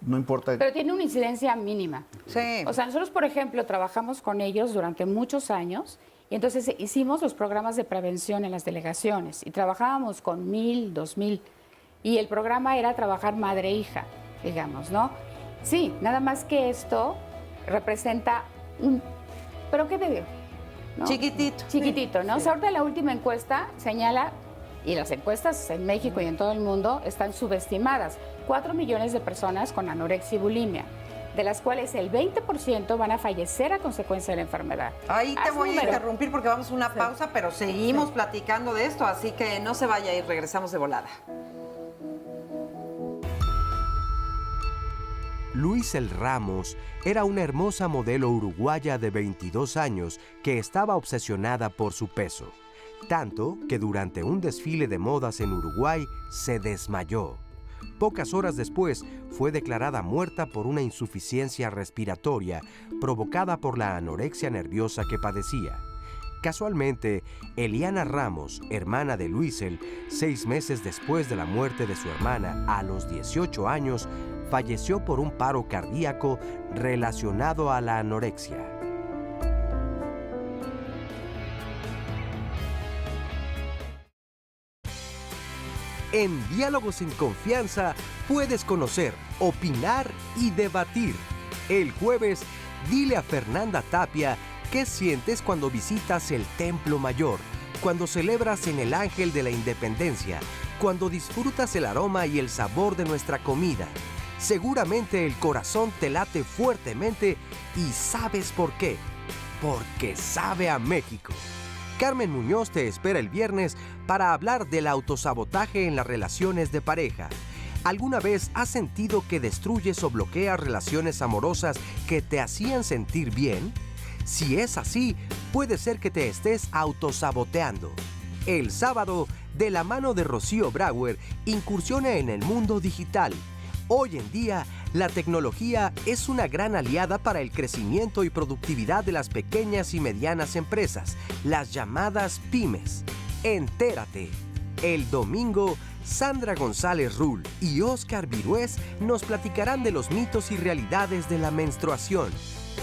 no importa. Pero tiene una incidencia mínima. Sí. O sea, nosotros, por ejemplo, trabajamos con ellos durante muchos años y entonces hicimos los programas de prevención en las delegaciones y trabajábamos con 1,000, 2,000 y el programa era trabajar madre-hija, digamos, ¿no? Sí, nada más que esto representa un... ¿Pero qué te digo? ¿No? Chiquitito. Chiquitito, ¿no? O sea, ahorita la última encuesta señala, y las encuestas en México y en todo el mundo están subestimadas, 4 millones de personas con anorexia y bulimia, de las cuales el 20% van a fallecer a consecuencia de la enfermedad. Ahí te Haz voy a número. interrumpir porque vamos a una pausa, pero seguimos platicando de esto, así que no se vaya y regresamos de volada. Luisel Ramos era una hermosa modelo uruguaya de 22 años que estaba obsesionada por su peso, tanto que durante un desfile de modas en Uruguay se desmayó. Pocas horas después fue declarada muerta por una insuficiencia respiratoria provocada por la anorexia nerviosa que padecía. Casualmente, Eliana Ramos, hermana de Luisel, 6 meses después de la muerte de su hermana a los 18 años, falleció por un paro cardíaco relacionado a la anorexia. En Diálogos en Confianza puedes conocer, opinar y debatir. El jueves, dile a Fernanda Tapia qué sientes cuando visitas el Templo Mayor, cuando celebras en el Ángel de la Independencia, cuando disfrutas el aroma y el sabor de nuestra comida. Seguramente el corazón te late fuertemente y ¿sabes por qué? Porque sabe a México. Carmen Muñoz te espera el viernes para hablar del autosabotaje en las relaciones de pareja. ¿Alguna vez has sentido que destruyes o bloqueas relaciones amorosas que te hacían sentir bien? Si es así, puede ser que te estés autosaboteando. El sábado, de la mano de Rocío Brauer, incursiona en el mundo digital. Hoy en día, la tecnología es una gran aliada para el crecimiento y productividad de las pequeñas y medianas empresas, las llamadas pymes. Entérate. El domingo, Sandra González Rull y Óscar Virués nos platicarán de los mitos y realidades de la menstruación.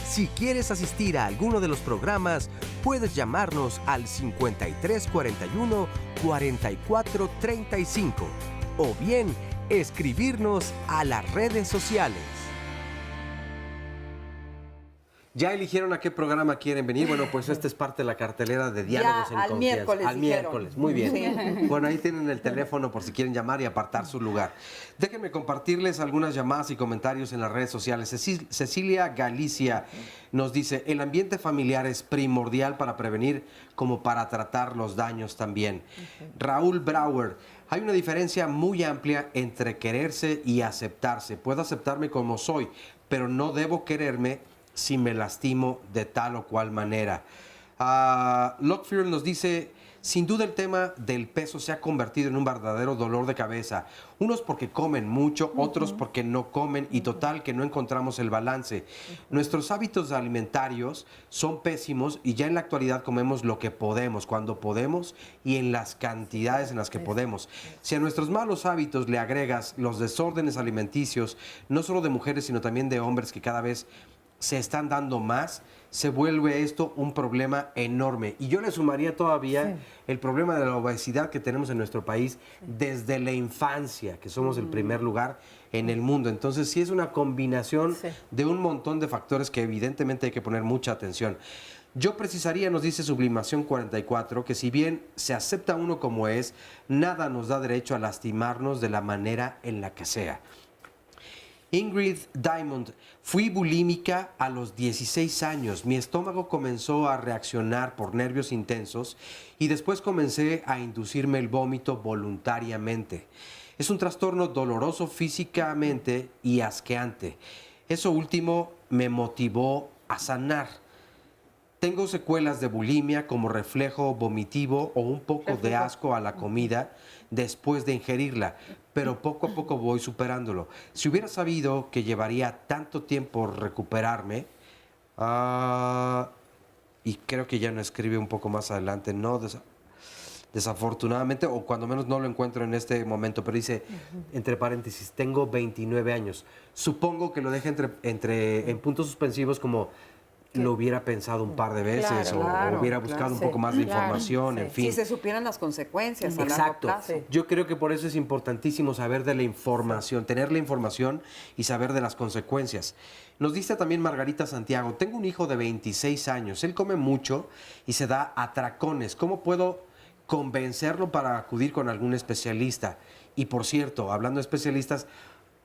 Si quieres asistir a alguno de los programas, puedes llamarnos al 5341 4435 o bien escribirnos a las redes sociales. ¿Ya eligieron a qué programa quieren venir? Bueno, pues esta es parte de la cartelera de Diálogos en al Confianza. miércoles Al dijeron. miércoles, muy bien. Sí. Bueno, ahí tienen el teléfono por si quieren llamar y apartar su lugar. Déjenme compartirles algunas llamadas y comentarios en las redes sociales. Cecilia Galicia nos dice, el ambiente familiar es primordial para prevenir como para tratar los daños también. Raúl Brauer, hay una diferencia muy amplia entre quererse y aceptarse. Puedo aceptarme como soy, pero no debo quererme si me lastimo de tal o cual manera. Lockfield nos dice, sin duda el tema del peso se ha convertido en un verdadero dolor de cabeza. Unos porque comen mucho, otros porque no comen y total que no encontramos el balance. Nuestros hábitos alimentarios son pésimos y ya en la actualidad comemos lo que podemos, cuando podemos y en las cantidades en las que podemos. Si a nuestros malos hábitos le agregas los desórdenes alimenticios, no solo de mujeres sino también de hombres que cada vez se están dando más, se vuelve esto un problema enorme. Y yo le sumaría todavía el problema de la obesidad que tenemos en nuestro país desde la infancia, que somos el primer lugar en el mundo. Entonces sí es una combinación de un montón de factores que evidentemente hay que poner mucha atención. Yo precisaría, nos dice Sublimación 44, que si bien se acepta uno como es, nada nos da derecho a lastimarnos de la manera en la que sea. Ingrid Diamond, fui bulímica a los 16 años. Mi estómago comenzó a reaccionar por nervios intensos y después comencé a inducirme el vómito voluntariamente. Es un trastorno doloroso físicamente y asqueante. Eso último me motivó a sanar. Tengo secuelas de bulimia como reflejo vomitivo o un poco de asco a la comida después de ingerirla, pero poco a poco voy superándolo. Si hubiera sabido que llevaría tanto tiempo recuperarme, y creo que ya no escribe un poco más adelante, no, desafortunadamente, o cuando menos no lo encuentro en este momento, pero dice, entre paréntesis, tengo 29 años. Supongo que lo deja en puntos suspensivos como lo hubiera pensado un par de veces o hubiera buscado un poco más de información, en fin. Si se supieran las consecuencias a largo plazo. Yo creo que por eso es importantísimo saber de la información, tener la información y saber de las consecuencias. Nos dice también Margarita Santiago, tengo un hijo de 26 años, él come mucho y se da atracones. ¿Cómo puedo convencerlo para acudir con algún especialista? Y por cierto, hablando de especialistas,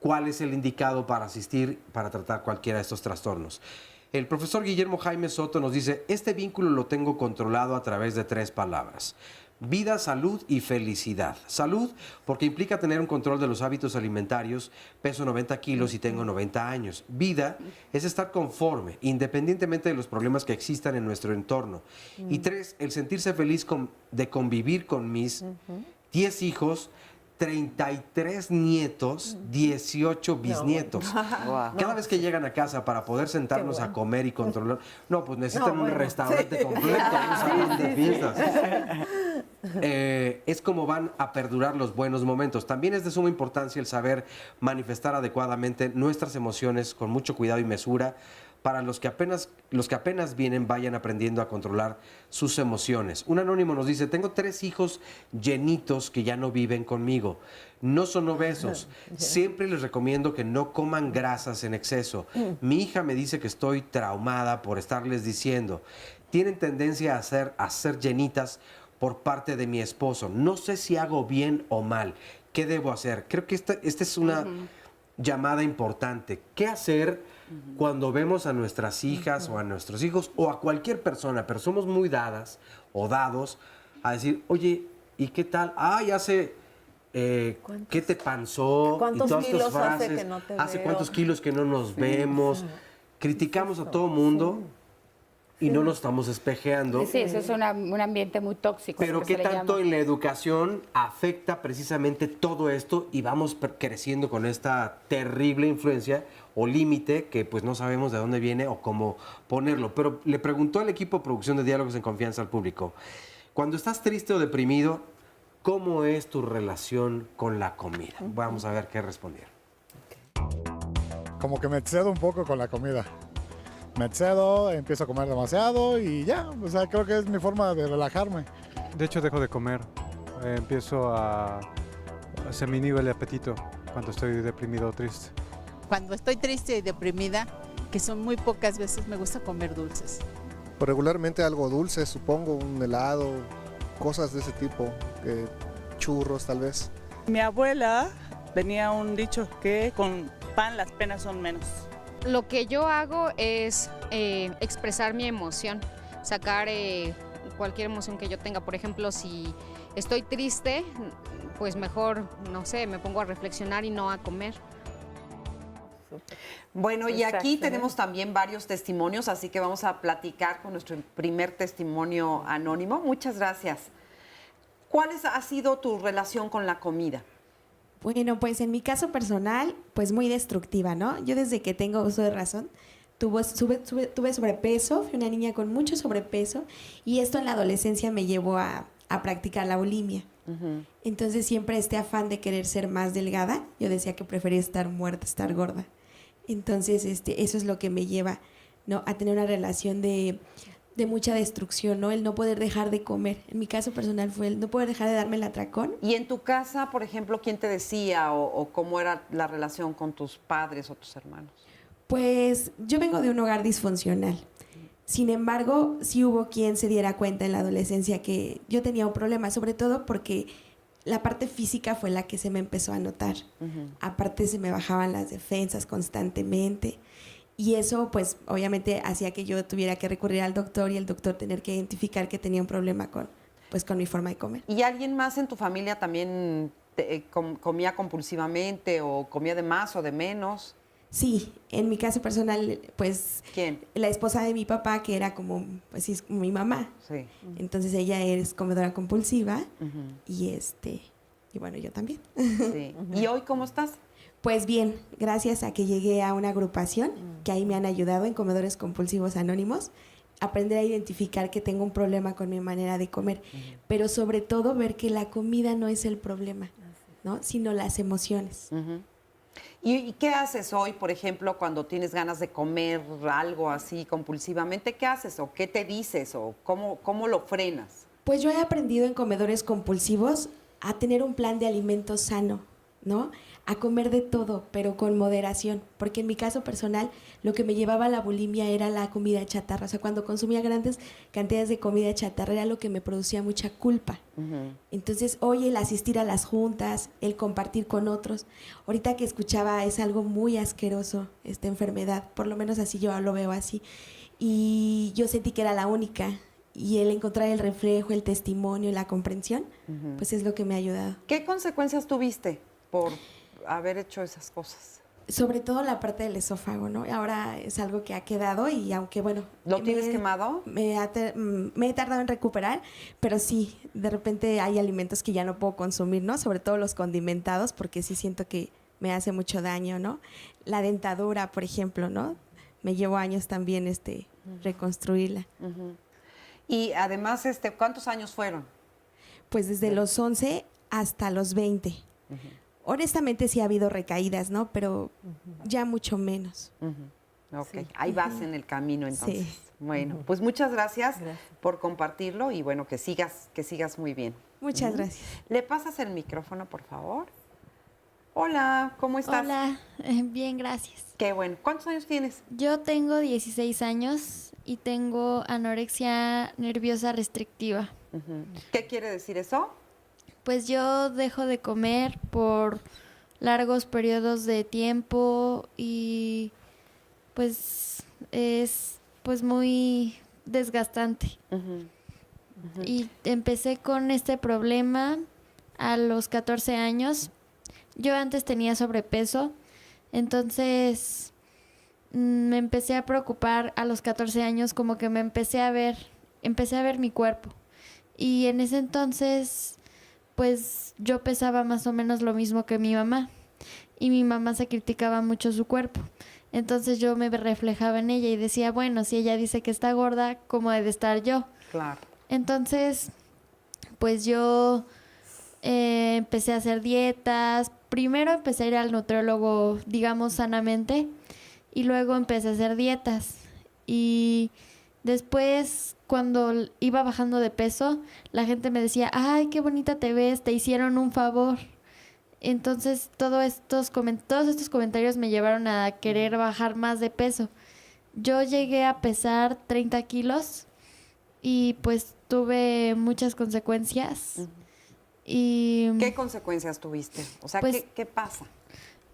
¿cuál es el indicado para asistir para tratar cualquiera de estos trastornos? El profesor Guillermo Jaime Soto nos dice, este vínculo lo tengo controlado a través de 3 palabras. Vida, salud y felicidad. Salud, porque implica tener un control de los hábitos alimentarios. Peso 90 kilos y tengo 90 años. Vida es estar conforme, independientemente de los problemas que existan en nuestro entorno. Y 3, el sentirse feliz de convivir con mis 10 hijos, 33 nietos, 18 bisnietos. Cada vez que llegan a casa para poder sentarnos a comer y controlar, pues necesitan un restaurante completo, un salón de fiestas. es como van a perdurar los buenos momentos. También es de suma importancia el saber manifestar adecuadamente nuestras emociones con mucho cuidado y mesura, para los que apenas vienen vayan aprendiendo a controlar sus emociones. Un anónimo nos dice, tengo 3 hijos llenitos que ya no viven conmigo. No son obesos. Siempre les recomiendo que no coman grasas en exceso. Mi hija me dice que estoy traumada por estarles diciendo. Tienen tendencia a ser llenitas por parte de mi esposo. No sé si hago bien o mal. ¿Qué debo hacer? Creo que esta es una llamada importante. ¿Qué hacer cuando vemos a nuestras hijas o a nuestros hijos o a cualquier persona, pero somos muy dadas o dados a decir, oye, ¿y qué tal? Ay, ¿qué te pasó? ¿Cuántos y todas estas kilos hace frases, que no te ¿hace veo? cuántos kilos que no nos vemos? Criticamos a todo mundo y no nos estamos espejeando. Sí, eso es un ambiente muy tóxico. Pero que ¿qué se le tanto llama. en la educación afecta precisamente todo esto y vamos creciendo con esta terrible influencia o límite que pues no sabemos de dónde viene o cómo ponerlo? Pero le preguntó al equipo de producción de Diálogos en Confianza al público, cuando estás triste o deprimido, ¿cómo es tu relación con la comida? Vamos a ver qué respondieron. Como que me excedo un poco con la comida. Me excedo, empiezo a comer demasiado y ya, o sea, creo que es mi forma de relajarme. De hecho, dejo de comer. Se me inhibe el apetito cuando estoy deprimido o triste. Cuando estoy triste y deprimida, que son muy pocas veces, me gusta comer dulces. Pues regularmente algo dulce, supongo, un helado, cosas de ese tipo, churros tal vez. Mi abuela tenía un dicho que con pan las penas son menos. Lo que yo hago es expresar mi emoción, sacar cualquier emoción que yo tenga. Por ejemplo, si estoy triste, pues mejor, no sé, me pongo a reflexionar y no a comer. Bueno, y aquí tenemos también varios testimonios, así que vamos a platicar con nuestro primer testimonio anónimo. Muchas gracias. ¿Cuál ha sido tu relación con la comida? Bueno, pues en mi caso personal, pues muy destructiva, ¿no? Yo desde que tengo uso de razón, tuve sobrepeso, fui una niña con mucho sobrepeso y esto en la adolescencia me llevó a practicar la bulimia. Entonces siempre este afán de querer ser más delgada, yo decía que prefería estar muerta, estar gorda. Entonces eso es lo que me lleva, ¿no?, a tener una relación de mucha destrucción, ¿no? El no poder dejar de comer. En mi caso personal fue el no poder dejar de darme el atracón. Y en tu casa, por ejemplo, ¿quién te decía o cómo era la relación con tus padres o tus hermanos? Pues yo vengo de un hogar disfuncional. Sin embargo, sí hubo quien se diera cuenta en la adolescencia que yo tenía un problema, sobre todo porque la parte física fue la que se me empezó a notar. Aparte se me bajaban las defensas constantemente. Y eso, pues, obviamente hacía que yo tuviera que recurrir al doctor y el doctor tener que identificar que tenía un problema con mi forma de comer. ¿Y alguien más en tu familia también comía compulsivamente o comía de más o de menos? Sí, en mi caso personal, pues... ¿Quién? La esposa de mi papá, que era como, pues sí, es como mi mamá. Sí. Entonces ella es comedora compulsiva y bueno, yo también. Sí. ¿Y hoy cómo estás? Pues bien, gracias a que llegué a una agrupación que ahí me han ayudado en Comedores Compulsivos Anónimos, aprender a identificar que tengo un problema con mi manera de comer, pero sobre todo ver que la comida no es el problema, ¿no?, sino las emociones. ¿Y qué haces hoy, por ejemplo, cuando tienes ganas de comer algo así compulsivamente? ¿Qué haces o qué te dices o cómo lo frenas? Pues yo he aprendido en Comedores Compulsivos a tener un plan de alimento sano, ¿no?, a comer de todo, pero con moderación, porque en mi caso personal lo que me llevaba a la bulimia era la comida chatarra. O sea, cuando consumía grandes cantidades de comida chatarra era lo que me producía mucha culpa. Entonces, hoy el asistir a las juntas, el compartir con otros, ahorita que escuchaba, es algo muy asqueroso esta enfermedad, por lo menos así yo lo veo así, y yo sentí que era la única, y el encontrar el reflejo, el testimonio, la comprensión, pues es lo que me ha ayudado. ¿Qué consecuencias tuviste por haber hecho esas cosas? Sobre todo la parte del esófago, ¿no? Ahora es algo que ha quedado y aunque, bueno... ¿Lo tienes quemado? Me he tardado en recuperar, pero sí, de repente hay alimentos que ya no puedo consumir, ¿no? Sobre todo los condimentados, porque sí siento que me hace mucho daño, ¿no? La dentadura, por ejemplo, ¿no? Me llevó años también reconstruirla. Y además, ¿cuántos años fueron? pues desde los 11 hasta los 20. Honestamente sí ha habido recaídas, ¿no? Pero ya mucho menos. Ok, Sí. ahí vas en el camino entonces. Sí. Bueno, pues muchas gracias por compartirlo y bueno, que sigas muy bien. Muchas gracias. ¿Le pasas el micrófono, por favor? Hola, ¿cómo estás? Hola, bien, gracias. Qué bueno. ¿Cuántos años tienes? Yo tengo 16 años y tengo anorexia nerviosa restrictiva. ¿Qué quiere decir eso? Pues yo dejo de comer por largos periodos de tiempo y pues es pues muy desgastante. Y empecé con este problema a los 14 años. Yo antes tenía sobrepeso, entonces me empecé a preocupar a los 14 años, como que empecé a ver mi cuerpo. Y en ese entonces, pues yo pesaba más o menos lo mismo que mi mamá. Y mi mamá se criticaba mucho su cuerpo. Entonces yo me reflejaba en ella y decía, bueno, si ella dice que está gorda, ¿cómo he de estar yo? Claro. Entonces, pues yo empecé a hacer dietas. Primero empecé a ir al nutriólogo, digamos, sanamente, y luego empecé a hacer dietas. Y después, cuando iba bajando de peso, la gente me decía, ay, qué bonita te ves, te hicieron un favor. Entonces, todos estos comentarios me llevaron a querer bajar más de peso. Yo llegué a pesar 30 kilos y pues tuve muchas consecuencias. Y ¿qué consecuencias tuviste? O sea, pues, ¿qué pasa?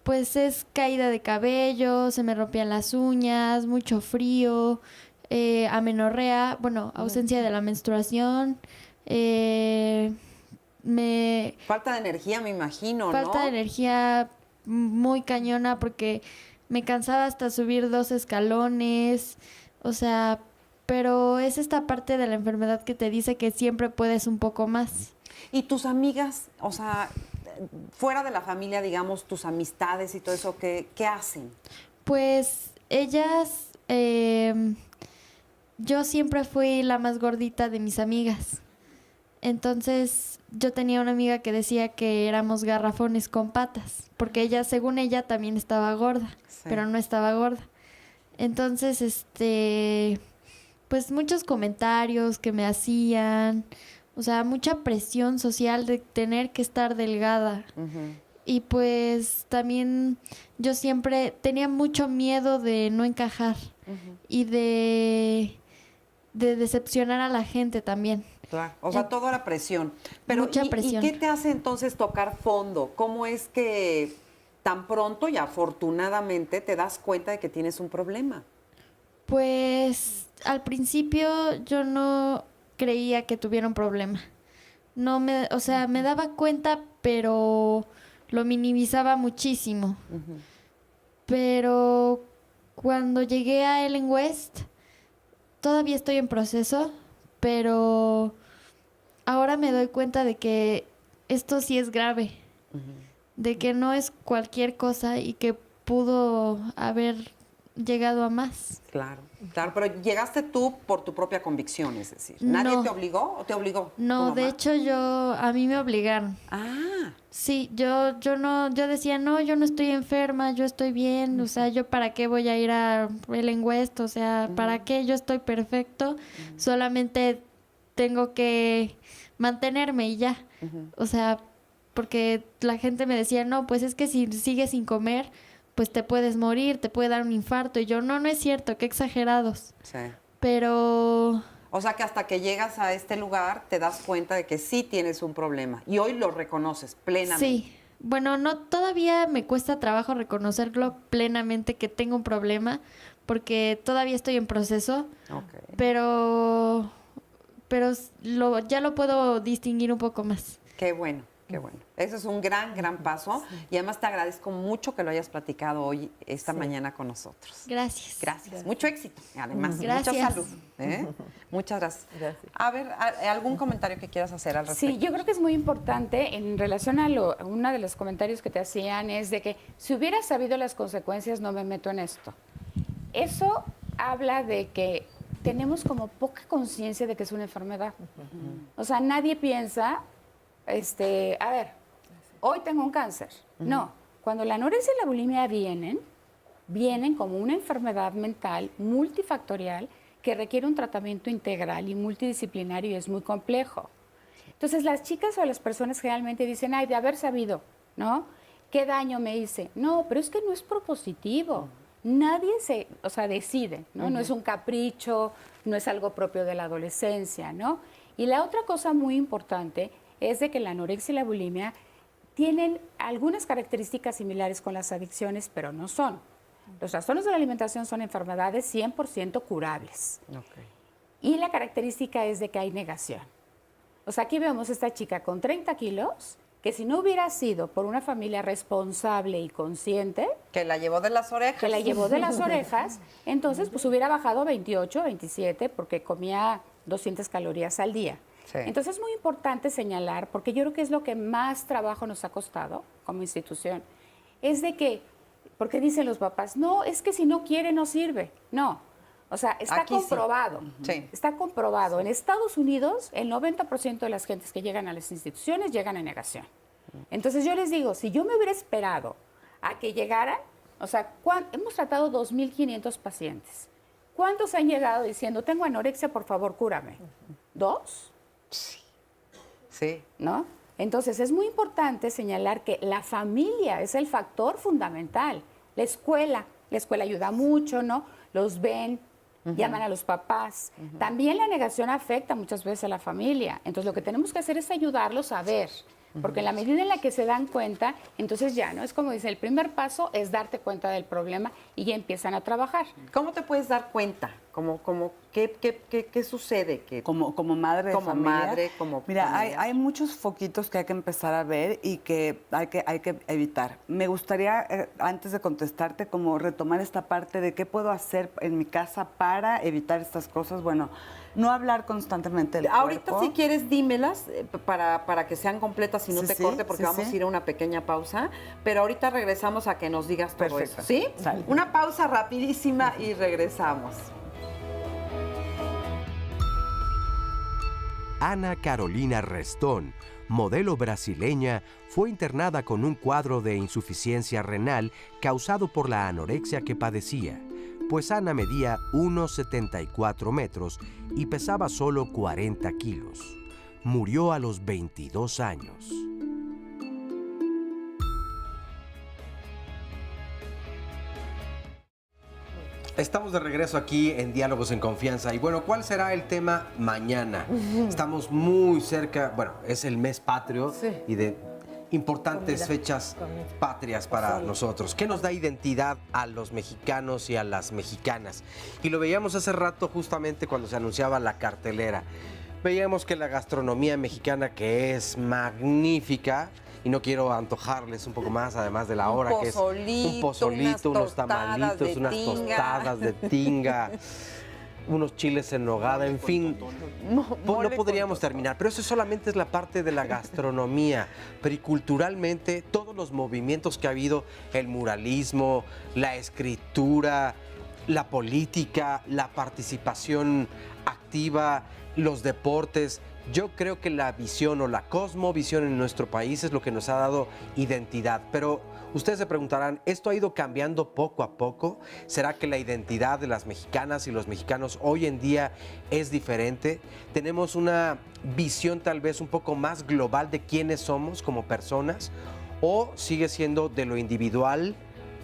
Pues es caída de cabello, se me rompían las uñas, mucho frío, amenorrea, bueno, ausencia de la menstruación, Falta de energía, me imagino, falta ¿no? de energía muy cañona porque me cansaba hasta subir 2 escalones, o sea, pero es esta parte de la enfermedad que te dice que siempre puedes un poco más. ¿Y tus amigas, o sea, fuera de la familia, digamos, tus amistades y todo eso, qué hacen? Pues ellas, yo siempre fui la más gordita de mis amigas. Entonces yo tenía una amiga que decía que éramos garrafones con patas, porque ella, según ella, también estaba gorda, pero no estaba gorda. Entonces, pues muchos comentarios que me hacían, o sea, mucha presión social de tener que estar delgada. Y pues también yo siempre tenía mucho miedo de no encajar y de decepcionar a la gente también. Claro. O sea, toda la presión. Pero Mucha presión. ¿Y qué te hace entonces tocar fondo? ¿Cómo es que tan pronto y afortunadamente te das cuenta de que tienes un problema? Pues al principio yo no creía que tuviera un problema. O sea, me daba cuenta, pero lo minimizaba muchísimo. Pero cuando llegué a Ellen West, todavía estoy en proceso, pero ahora me doy cuenta de que esto sí es grave, de que no es cualquier cosa y que pudo haber llegado a más. Claro, claro, pero llegaste tú por tu propia convicción, es decir. ¿Nadie No. te obligó o te obligó? No, ¿Tu de mamá? hecho a mí me obligaron. Ah. Sí, yo decía, no, yo no estoy enferma, yo estoy bien, o sea, yo para qué voy a ir a Ellen West, o sea, para qué, yo estoy perfecto, solamente tengo que mantenerme y ya. O sea, porque la gente me decía, no, pues es que si sigues sin comer, pues te puedes morir, te puede dar un infarto. Y yo, no es cierto, qué exagerados. Sí. Pero O sea que hasta que llegas a este lugar te das cuenta de que sí tienes un problema y hoy lo reconoces plenamente. sí, bueno, no, todavía me cuesta trabajo reconocerlo plenamente que tengo un problema porque todavía estoy en proceso, pero ya lo puedo distinguir un poco más. Qué bueno, qué bueno. Eso es un gran, gran paso y además te agradezco mucho que lo hayas platicado hoy, esta mañana con nosotros. Gracias. Gracias. Mucho éxito, además. Gracias. Mucha salud. Muchas gracias. A ver, ¿algún comentario que quieras hacer al respecto? Sí, yo creo que es muy importante en relación a uno de los comentarios que te hacían es de que si hubiera sabido las consecuencias no me meto en esto. Eso habla de que tenemos como poca conciencia de que es una enfermedad. O sea, nadie piensa a ver, hoy tengo un cáncer. No, cuando la anorexia y la bulimia vienen como una enfermedad mental multifactorial que requiere un tratamiento integral y multidisciplinario y es muy complejo. Entonces, las chicas o las personas generalmente dicen, ay, de haber sabido, ¿no? ¿Qué daño me hice? No, pero es que no es propositivo. Nadie decide, ¿no? No es un capricho, no es algo propio de la adolescencia, ¿no? Y la otra cosa muy importante es de que la anorexia y la bulimia tienen algunas características similares con las adicciones, pero no son. Los trastornos de la alimentación son enfermedades 100% curables. Y la característica es de que hay negación. O sea, aquí vemos a esta chica con 30 kilos, que si no hubiera sido por una familia responsable y consciente... Que la llevó de las orejas. Que la llevó de las orejas, entonces pues hubiera bajado 28, 27, porque comía 200 calorías al día. Sí. Entonces es muy importante señalar, porque yo creo que es lo que más trabajo nos ha costado como institución, es de que, porque dicen los papás, no, es que si no quiere no sirve. No, o sea, está aquí comprobado. Sí. Está comprobado. Sí. En Estados Unidos, el 90% de las gentes que llegan a las instituciones llegan en negación. Entonces yo les digo, si yo me hubiera esperado a que llegaran, o sea, hemos tratado 2.500 pacientes. ¿Cuántos han llegado diciendo, tengo anorexia, por favor, cúrame? ¿2? Sí. ¿No? Entonces es muy importante señalar que la familia es el factor fundamental. La escuela ayuda mucho, ¿no? Los ven, llaman a los papás. También la negación afecta muchas veces a la familia. Entonces lo que tenemos que hacer es ayudarlos a ver. Porque en la medida en la que se dan cuenta, entonces ya, ¿no? Es como dice, el primer paso es darte cuenta del problema y ya empiezan a trabajar. ¿Cómo te puedes dar cuenta? ¿Qué sucede? Como madre de como familia. Madre, como Mira, hay muchos foquitos que hay que empezar a ver y que hay que evitar. Me gustaría, antes de contestarte, como retomar esta parte de qué puedo hacer en mi casa para evitar estas cosas. Bueno, no hablar constantemente del ahorita, cuerpo. si quieres, dímelas para que sean completas y no te corte, porque vamos a ir a una pequeña pausa. Pero ahorita regresamos a que nos digas todo Perfecto. eso. ¿Sí? Sale. Una pausa rapidísima y regresamos. Ana Carolina Restón, modelo brasileña, fue internada con un cuadro de insuficiencia renal causado por la anorexia que padecía, pues Ana medía 1,74 metros y pesaba solo 40 kilos. Murió a los 22 años. Estamos de regreso aquí en Diálogos en Confianza. Y bueno, ¿cuál será el tema mañana? Estamos muy cerca, bueno, es el mes patrio y de importantes fechas patrias para nosotros. ¿Qué nos da identidad a los mexicanos y a las mexicanas? Y lo veíamos hace rato justamente cuando se anunciaba la cartelera. Veíamos que la gastronomía mexicana, que es magnífica, y no quiero antojarles un poco más, además de la hora, que es un pozolito, unos tamalitos, unas tostadas de tinga, unos chiles en nogada, en fin, no podríamos terminar. Pero eso solamente es la parte de la gastronomía, pero y culturalmente todos los movimientos que ha habido, el muralismo, la escritura, la política, la participación activa, los deportes. Yo creo que la visión o la cosmovisión en nuestro país es lo que nos ha dado identidad. Pero ustedes se preguntarán, ¿esto ha ido cambiando poco a poco? ¿Será que la identidad de las mexicanas y los mexicanos hoy en día es diferente? ¿Tenemos una visión tal vez un poco más global de quiénes somos como personas? ¿O sigue siendo de lo individual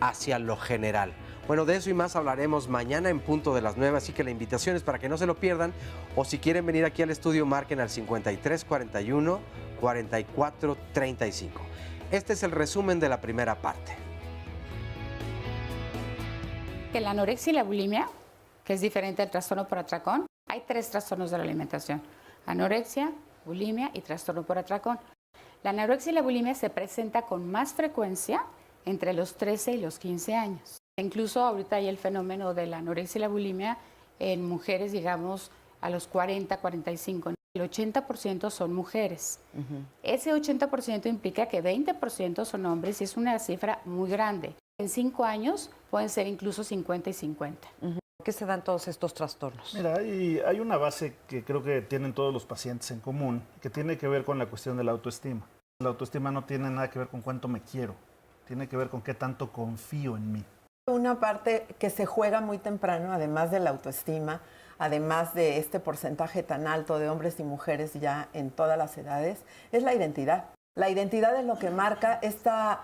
hacia lo general? Bueno, de eso y más hablaremos mañana en punto de las 9, así que la invitación es para que no se lo pierdan, o si quieren venir aquí al estudio, marquen al 5341 4435. Este es el resumen de la primera parte. Que la anorexia y la bulimia, que es diferente al trastorno por atracón, hay 3 trastornos de la alimentación: anorexia, bulimia y trastorno por atracón. La anorexia y la bulimia se presenta con más frecuencia entre los 13 y los 15 años. Incluso ahorita hay el fenómeno de la anorexia y la bulimia en mujeres, digamos, a los 40, 45. El 80% son mujeres. Ese 80% implica que 20% son hombres y es una cifra muy grande. En 5 años pueden ser incluso 50 y 50. qué se dan todos estos trastornos? Mira, hay una base que creo que tienen todos los pacientes en común, que tiene que ver con la cuestión de la autoestima. La autoestima no tiene nada que ver con cuánto me quiero, tiene que ver con qué tanto confío en mí. Una parte que se juega muy temprano, además de la autoestima, además de este porcentaje tan alto de hombres y mujeres ya en todas las edades, es la identidad. La identidad es lo que marca esta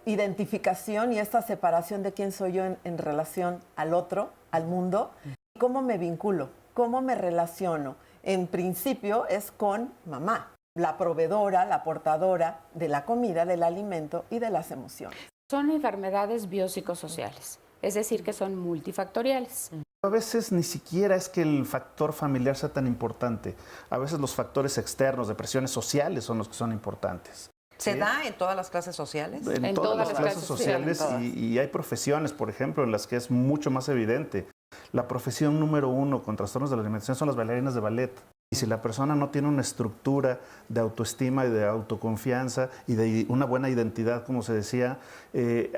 identificación y esta separación de quién soy yo en relación al otro, al mundo, cómo me vinculo, cómo me relaciono. En principio es con mamá, la proveedora, la portadora de la comida, del alimento y de las emociones. Son enfermedades biopsicosociales, es decir, que son multifactoriales. A veces ni siquiera es que el factor familiar sea tan importante. A veces los factores externos, de presiones sociales, son los que son importantes. ¿Se da en todas las clases sociales? En todas las clases sociales y hay profesiones, por ejemplo, en las que es mucho más evidente. La profesión número 1 con trastornos de la alimentación son las bailarinas de ballet. Y si la persona no tiene una estructura de autoestima y de autoconfianza y de una buena identidad, como se decía,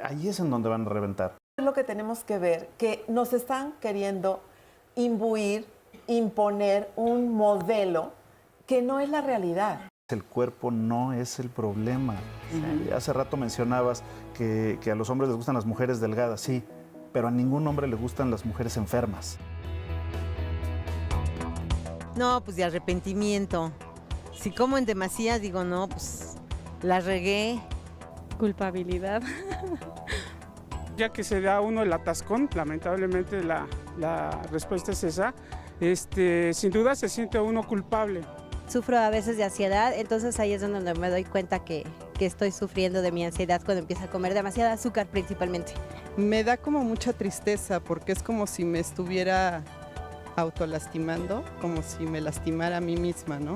ahí es en donde van a reventar. Es lo que tenemos que ver, que nos están queriendo imbuir, imponer un modelo que no es la realidad. El cuerpo no es el problema. Hace rato mencionabas que a los hombres les gustan las mujeres delgadas, sí, pero a ningún hombre le gustan las mujeres enfermas. No, pues de arrepentimiento. Si como en demasía, digo, no, pues la regué. Culpabilidad. Ya que se da uno el atascón, lamentablemente la respuesta es esa, sin duda se siente uno culpable. Sufro a veces de ansiedad, entonces ahí es donde me doy cuenta que estoy sufriendo de mi ansiedad cuando empiezo a comer demasiada azúcar principalmente. Me da como mucha tristeza porque es como si me estuviera autolastimando, como si me lastimara a mí misma, ¿no?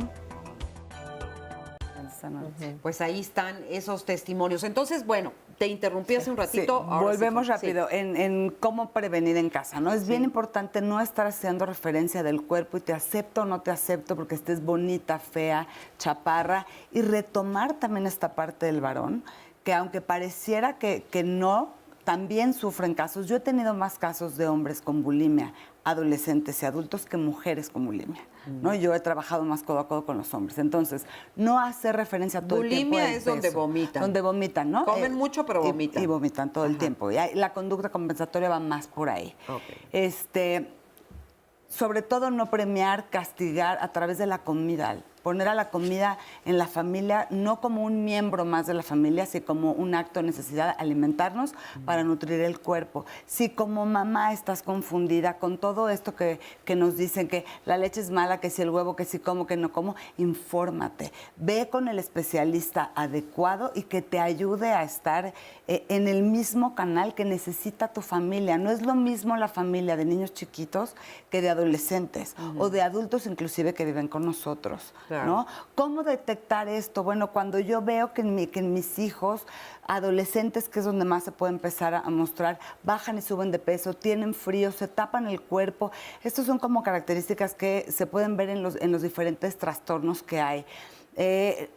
Pues ahí están esos testimonios. Entonces, bueno, te interrumpí hace un ratito. Sí, ahora volvemos sí. rápido en cómo prevenir en casa, ¿no? Es bien importante no estar haciendo referencia del cuerpo y te acepto o no te acepto porque estés bonita, fea, chaparra, y retomar también esta parte del varón, que aunque pareciera que no, también sufren casos. Yo he tenido más casos de hombres con bulimia, adolescentes y adultos, que mujeres con bulimia, ¿no? Yo he trabajado más codo a codo con los hombres. Entonces, no hacer referencia todo el tiempo Bulimia del es donde peso. vomitan. Donde vomitan, ¿no? Comen mucho, pero vomitan. Y vomitan todo el tiempo. Y la conducta compensatoria va más por ahí. Okay. Sobre todo no premiar, castigar a través de la comida. Poner a la comida en la familia no como un miembro más de la familia, sino como un acto de necesidad, alimentarnos para nutrir el cuerpo. Si como mamá estás confundida con todo esto que nos dicen, que la leche es mala, que si el huevo, que si como, que no como, infórmate. Ve con el especialista adecuado y que te ayude a estar en el mismo canal que necesita tu familia. No es lo mismo la familia de niños chiquitos que de adolescentes o de adultos inclusive que viven con nosotros. ¿No? ¿Cómo detectar esto? Bueno, cuando yo veo que en mis hijos, adolescentes, que es donde más se puede empezar a mostrar, bajan y suben de peso, tienen frío, se tapan el cuerpo. Estos son como características que se pueden ver en los diferentes trastornos que hay.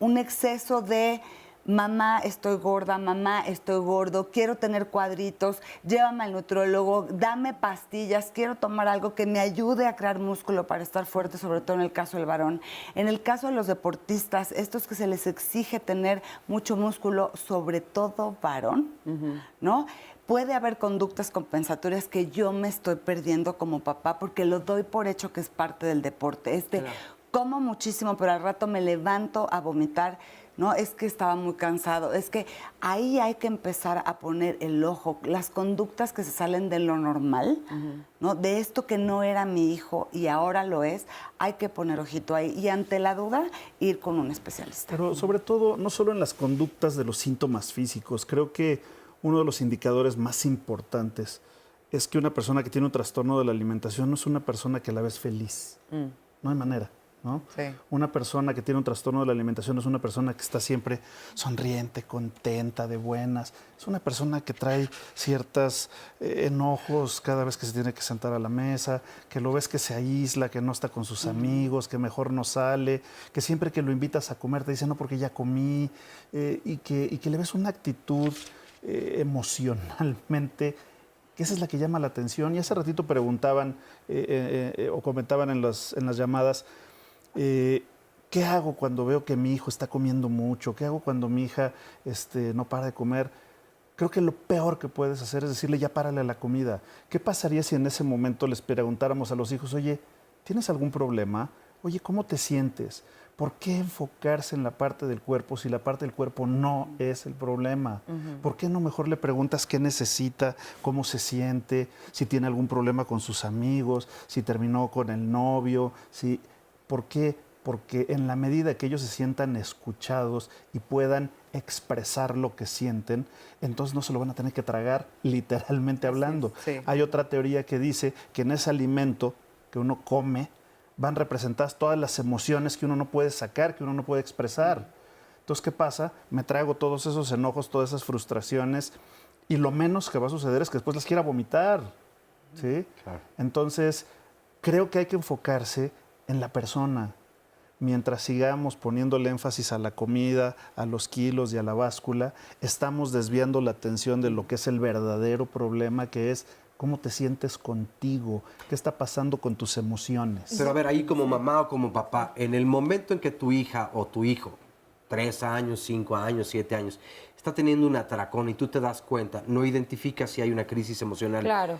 Un exceso de mamá, estoy gorda, mamá, estoy gordo, quiero tener cuadritos, llévame al nutriólogo, dame pastillas, quiero tomar algo que me ayude a crear músculo para estar fuerte, sobre todo en el caso del varón. En el caso de los deportistas, estos que se les exige tener mucho músculo, sobre todo varón, ¿no? Puede haber conductas compensatorias que yo me estoy perdiendo como papá porque lo doy por hecho que es parte del deporte. Como muchísimo, pero al rato me levanto a vomitar. No, es que estaba muy cansado. Es que ahí hay que empezar a poner el ojo. Las conductas que se salen de lo normal, ¿no? De esto que no era mi hijo y ahora lo es, hay que poner ojito ahí. Y ante la duda, ir con un especialista. Pero sobre todo, no solo en las conductas de los síntomas físicos, creo que uno de los indicadores más importantes es que una persona que tiene un trastorno de la alimentación no es una persona que a la ves feliz. No hay manera. ¿No? Sí. Una persona que tiene un trastorno de la alimentación es una persona que está siempre sonriente, contenta, de buenas. Es una persona que trae ciertos enojos cada vez que se tiene que sentar a la mesa, que lo ves que se aísla, que no está con sus amigos, que mejor no sale, que siempre que lo invitas a comer te dice no porque ya comí, y que le ves una actitud emocionalmente que esa es la que llama la atención. Y hace ratito preguntaban o comentaban en las llamadas, ¿qué hago cuando veo que mi hijo está comiendo mucho? ¿Qué hago cuando mi hija no para de comer? Creo que lo peor que puedes hacer es decirle, ya párale a la comida. ¿Qué pasaría si en ese momento les preguntáramos a los hijos, oye, ¿tienes algún problema? Oye, ¿cómo te sientes? ¿Por qué enfocarse en la parte del cuerpo si la parte del cuerpo no es el problema? ¿Por qué no mejor le preguntas qué necesita, cómo se siente, si tiene algún problema con sus amigos, si terminó con el novio? ¿Por qué? Porque en la medida que ellos se sientan escuchados y puedan expresar lo que sienten, entonces no se lo van a tener que tragar, literalmente hablando. Sí. Hay otra teoría que dice que en ese alimento que uno come van representadas todas las emociones que uno no puede sacar, que uno no puede expresar. Entonces, ¿qué pasa? Me trago todos esos enojos, todas esas frustraciones, y lo menos que va a suceder es que después las quiera vomitar. ¿Sí? Claro. Entonces, creo que hay que enfocarse en la persona. Mientras sigamos poniéndole énfasis a la comida, a los kilos y a la báscula, estamos desviando la atención de lo que es el verdadero problema, que es cómo te sientes contigo, qué está pasando con tus emociones. Pero a ver, ahí como mamá o como papá, en el momento en que tu hija o tu hijo, 3 años, 5 años, 7 años, está teniendo un atracón y tú te das cuenta, no identificas si hay una crisis emocional. Claro.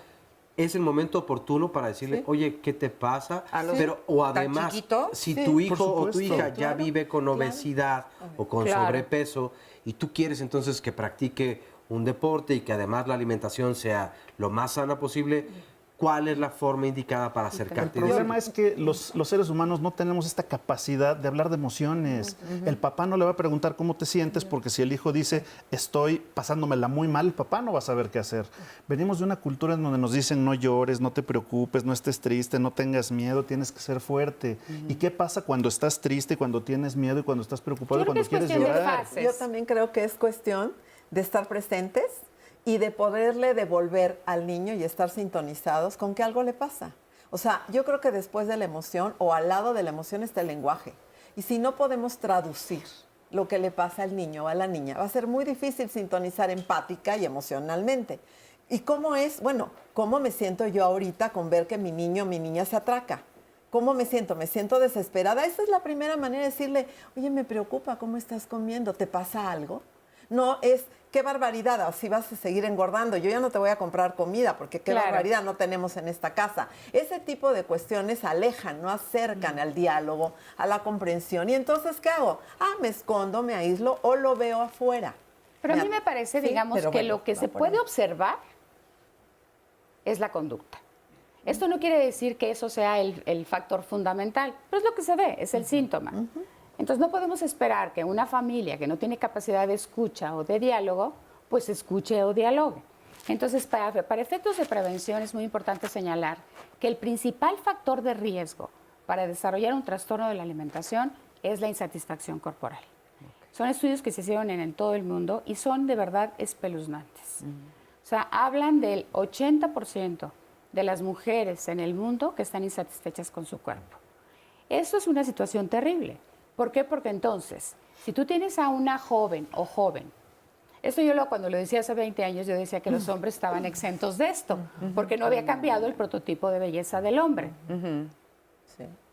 Es el momento oportuno para decirle, oye, ¿qué te pasa? Pero, o ¿Tan además, chiquito? si Sí, tu hijo por o tu supuesto. hija ya Claro, vive con obesidad o con Claro. sobrepeso y tú quieres entonces que practique un deporte y que además la alimentación sea lo más sana posible, ¿cuál es la forma indicada para acercarte? El problema es que los seres humanos no tenemos esta capacidad de hablar de emociones. El papá no le va a preguntar cómo te sientes, porque si el hijo dice, estoy pasándomela muy mal, el papá no va a saber qué hacer. Venimos de una cultura en donde nos dicen, no llores, no te preocupes, no estés triste, no tengas miedo, tienes que ser fuerte. ¿Y qué pasa cuando estás triste, cuando tienes miedo y cuando estás preocupado y cuando quieres llorar? Yo también creo que es cuestión de estar presentes y de poderle devolver al niño y estar sintonizados con que algo le pasa. O sea, yo creo que después de la emoción o al lado de la emoción está el lenguaje. Y si no podemos traducir lo que le pasa al niño o a la niña, va a ser muy difícil sintonizar empática y emocionalmente. ¿Y cómo es? Bueno, ¿cómo me siento yo ahorita con ver que mi niño o mi niña se atraca? ¿Cómo me siento? ¿Me siento desesperada? Esa es la primera manera de decirle, oye, me preocupa cómo estás comiendo, ¿te pasa algo? No es, qué barbaridad, así vas a seguir engordando, yo ya no te voy a comprar comida porque qué barbaridad no tenemos en esta casa. Ese tipo de cuestiones alejan, no acercan al diálogo, a la comprensión. Y entonces, ¿qué hago? Me escondo, me aíslo o lo veo afuera. Pero a mí me parece, digamos, que lo que se puede observar es la conducta. Esto no quiere decir que eso sea el factor fundamental, pero es lo que se ve, es el síntoma. Entonces no podemos esperar que una familia que no tiene capacidad de escucha o de diálogo, pues escuche o dialogue. Entonces, para efectos de prevención es muy importante señalar que el principal factor de riesgo para desarrollar un trastorno de la alimentación es la insatisfacción corporal. Son estudios que se hicieron en todo el mundo y son de verdad espeluznantes. O sea, hablan del 80% de las mujeres en el mundo que están insatisfechas con su cuerpo. Esto es una situación terrible. ¿Por qué? Porque entonces, si tú tienes a una joven o joven, esto cuando lo decía hace 20 años, yo decía que los hombres estaban exentos de esto, porque no había cambiado el prototipo de belleza del hombre.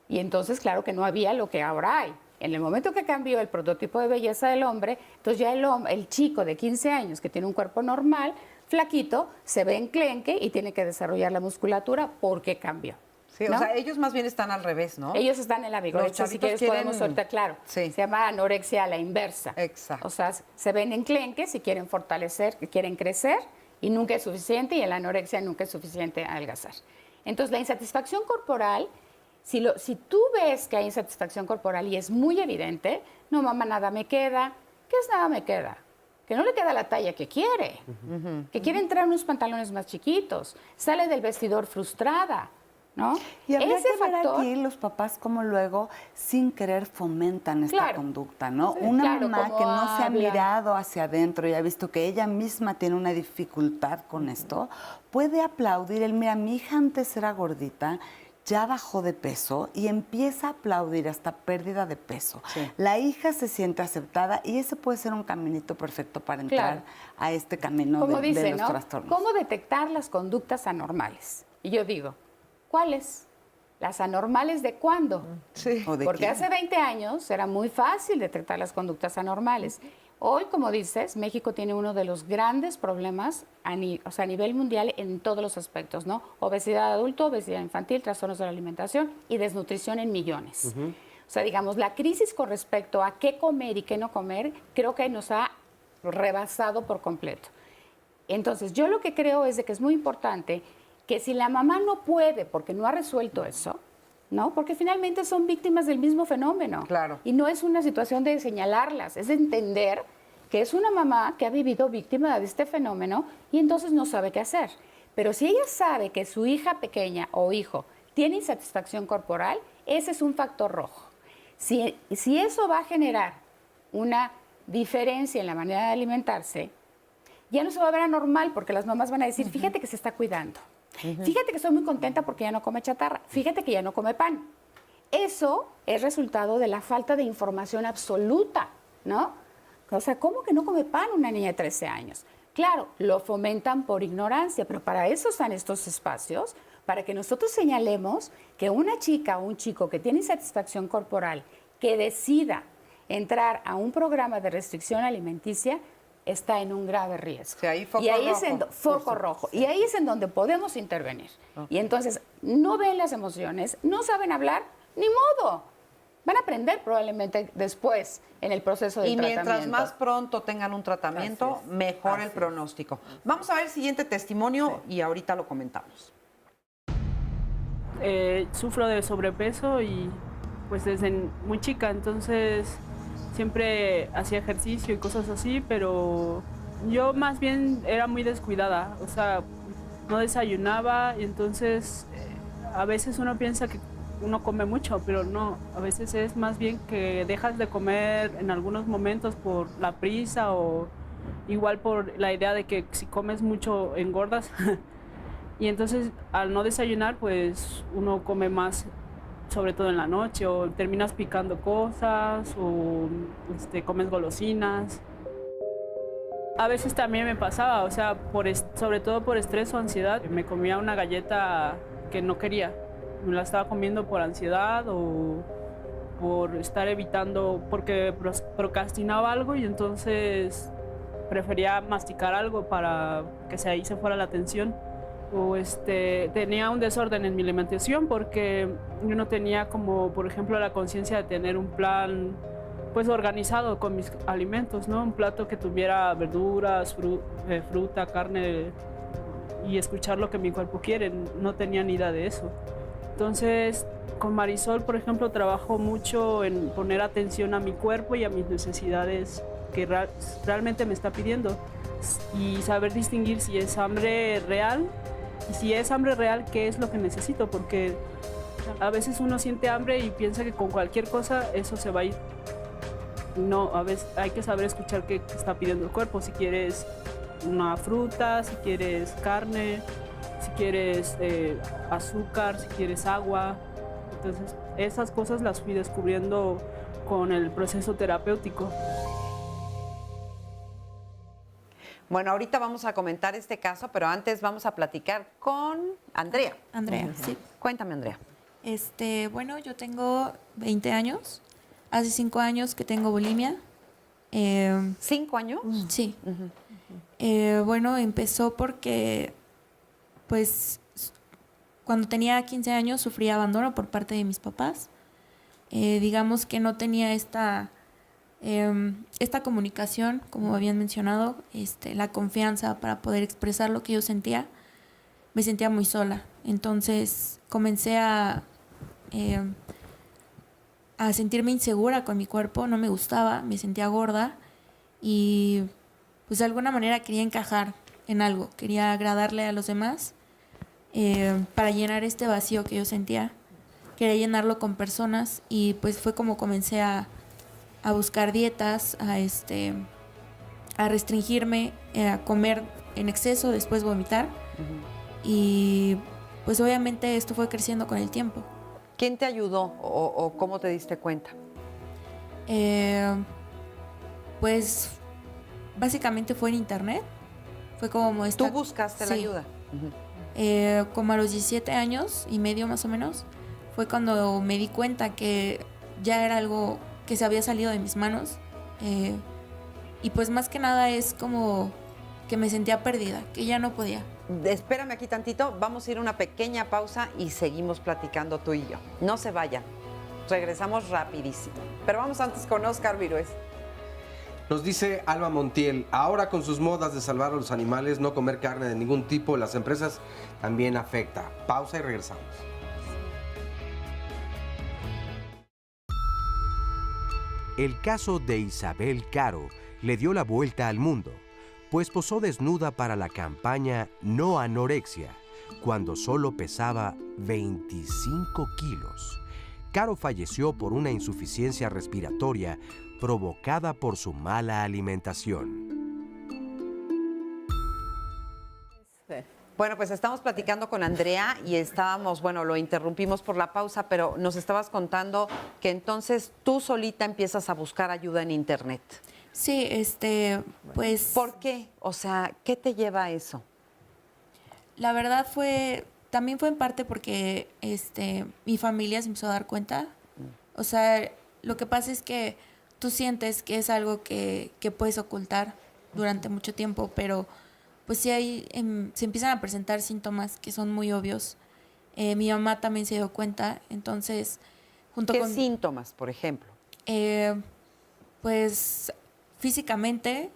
Y entonces, claro que no había lo que ahora hay. En el momento que cambió el prototipo de belleza del hombre, entonces ya el chico de 15 años que tiene un cuerpo normal, flaquito, se ve enclenque y tiene que desarrollar la musculatura porque cambió. Sí, ¿no? O sea, ellos más bien están al revés, ¿no? Ellos están en la vigorexia, si quieres podemos ahorita, claro. Sí. Se llama anorexia a la inversa. Exacto. O sea, se ven enclenques y quieren fortalecer, que quieren crecer y nunca es suficiente, y en la anorexia nunca es suficiente adelgazar. Entonces, la insatisfacción corporal, si tú ves que hay insatisfacción corporal y es muy evidente, no, mamá, nada me queda. ¿Qué es nada me queda? Que no le queda la talla que quiere, que quiere entrar en unos pantalones más chiquitos, sale del vestidor frustrada, ¿no? Y habría Ese que ver factor, aquí los papás como luego sin querer fomentan esta Claro. conducta, ¿no? Sí, Una claro, mamá como que no se ha habla. mirado hacia adentro y ha visto que ella misma tiene una dificultad con esto, puede aplaudir el, mira, mi hija antes era gordita, ya bajó de peso y empieza a aplaudir hasta pérdida de peso. Sí. La hija se siente aceptada y ese puede ser un caminito perfecto para entrar a este camino de los trastornos. ¿Cómo detectar las conductas anormales? Y yo digo, ¿cuáles? ¿Las anormales de cuándo? Sí. Porque hace 20 años era muy fácil detectar las conductas anormales. Hoy, como dices, México tiene uno de los grandes problemas a nivel mundial en todos los aspectos, ¿no? Obesidad adulto, obesidad infantil, trastornos de la alimentación y desnutrición en millones. O sea, digamos, la crisis con respecto a qué comer y qué no comer, creo que nos ha rebasado por completo. Entonces, yo lo que creo es de que es muy importante que si la mamá no puede porque no ha resuelto eso, ¿no? Porque finalmente son víctimas del mismo fenómeno. Claro. Y no es una situación de señalarlas, es de entender que es una mamá que ha vivido víctima de este fenómeno y entonces no sabe qué hacer. Pero si ella sabe que su hija pequeña o hijo tiene insatisfacción corporal, ese es un factor rojo. Si eso va a generar una diferencia en la manera de alimentarse, ya no se va a ver anormal porque las mamás van a decir, fíjate que se está cuidando. Fíjate que estoy muy contenta porque ya no come chatarra. Fíjate que ya no come pan. Eso es resultado de la falta de información absoluta, ¿no? O sea, ¿cómo que no come pan una niña de 13 años? Claro, lo fomentan por ignorancia, pero para eso están estos espacios, para que nosotros señalemos que una chica o un chico que tiene insatisfacción corporal, que decida entrar a un programa de restricción alimenticia, está en un grave riesgo. Sí, ahí foco y ahí rojo. es foco rojo. Y ahí es en donde podemos intervenir. Y entonces no ven las emociones, no saben hablar, ni modo. Van a aprender probablemente después en el proceso de tratamiento. Y mientras más pronto tengan un tratamiento, mejor el pronóstico. Vamos a ver el siguiente testimonio y ahorita lo comentamos. Sufro de sobrepeso y pues desde muy chica, entonces siempre hacía ejercicio y cosas así, pero yo más bien era muy descuidada, o sea, no desayunaba y entonces a veces uno piensa que uno come mucho, pero no, a veces es más bien que dejas de comer en algunos momentos por la prisa o igual por la idea de que si comes mucho engordas y entonces al no desayunar pues uno come más, sobre todo en la noche, o terminas picando cosas, o comes golosinas. A veces también me pasaba, o sea, sobre todo por estrés o ansiedad, me comía una galleta que no quería. Me la estaba comiendo por ansiedad o por estar evitando, porque procrastinaba algo y entonces prefería masticar algo para que ahí se fuera la atención. O tenía un desorden en mi alimentación porque yo no tenía como, por ejemplo, la conciencia de tener un plan pues organizado con mis alimentos, ¿no? Un plato que tuviera verduras, fruta, carne y escuchar lo que mi cuerpo quiere. No tenía ni idea de eso. Entonces, con Marisol, por ejemplo, trabajo mucho en poner atención a mi cuerpo y a mis necesidades que realmente me está pidiendo y saber distinguir si es hambre real. Y si es hambre real, ¿qué es lo que necesito? Porque a veces uno siente hambre y piensa que con cualquier cosa eso se va a ir. No, a veces hay que saber escuchar qué está pidiendo el cuerpo. Si quieres una fruta, si quieres carne, si quieres azúcar, si quieres agua. Entonces, esas cosas las fui descubriendo con el proceso terapéutico. Bueno, ahorita vamos a comentar este caso, pero antes vamos a platicar con Andrea. Andrea, sí. Cuéntame, Andrea. Bueno, yo tengo 20 años. Hace 5 años que tengo bulimia. ¿5 años? Sí. Bueno, empezó porque, pues, cuando tenía 15 años sufrí abandono por parte de mis papás. Digamos que no tenía esta comunicación, como habían mencionado, la confianza para poder expresar lo que yo sentía. Me sentía muy sola. Entonces comencé a sentirme insegura con mi cuerpo, no me gustaba, me sentía gorda y pues de alguna manera quería encajar en algo, quería agradarle a los demás para llenar este vacío que yo sentía. Quería llenarlo con personas y pues fue como comencé a buscar dietas, a restringirme, a comer en exceso, después vomitar. Y pues obviamente esto fue creciendo con el tiempo. ¿Quién te ayudó o cómo te diste cuenta? Pues básicamente fue en internet. Fue como ¿Tú buscaste la ayuda? Como a los 17 años y medio más o menos, fue cuando me di cuenta que ya era algo que se había salido de mis manos. Y pues más que nada es como que me sentía perdida, que ya no podía. Espérame aquí tantito, vamos a ir a una pequeña pausa y seguimos platicando tú y yo. No se vayan, regresamos rapidísimo. Pero vamos antes con Oscar Virués. Nos dice Alba Montiel, ahora con sus modas de salvar a los animales, no comer carne de ningún tipo, las empresas también afecta. Pausa y regresamos. El caso de Isabel Caro le dio la vuelta al mundo, pues posó desnuda para la campaña No Anorexia, cuando solo pesaba 25 kilos. Caro falleció por una insuficiencia respiratoria provocada por su mala alimentación. Bueno, pues estamos platicando con Andrea y estábamos, bueno, lo interrumpimos por la pausa, pero nos estabas contando que entonces tú solita empiezas a buscar ayuda en internet. Sí, pues... ¿Por qué? O sea, ¿qué te lleva a eso? La verdad también fue en parte porque mi familia se empezó a dar cuenta. O sea, lo que pasa es que tú sientes que es algo que puedes ocultar durante mucho tiempo, pero pues sí se empiezan a presentar síntomas que son muy obvios. Mi mamá también se dio cuenta, entonces ¿Qué síntomas, por ejemplo? Pues físicamente,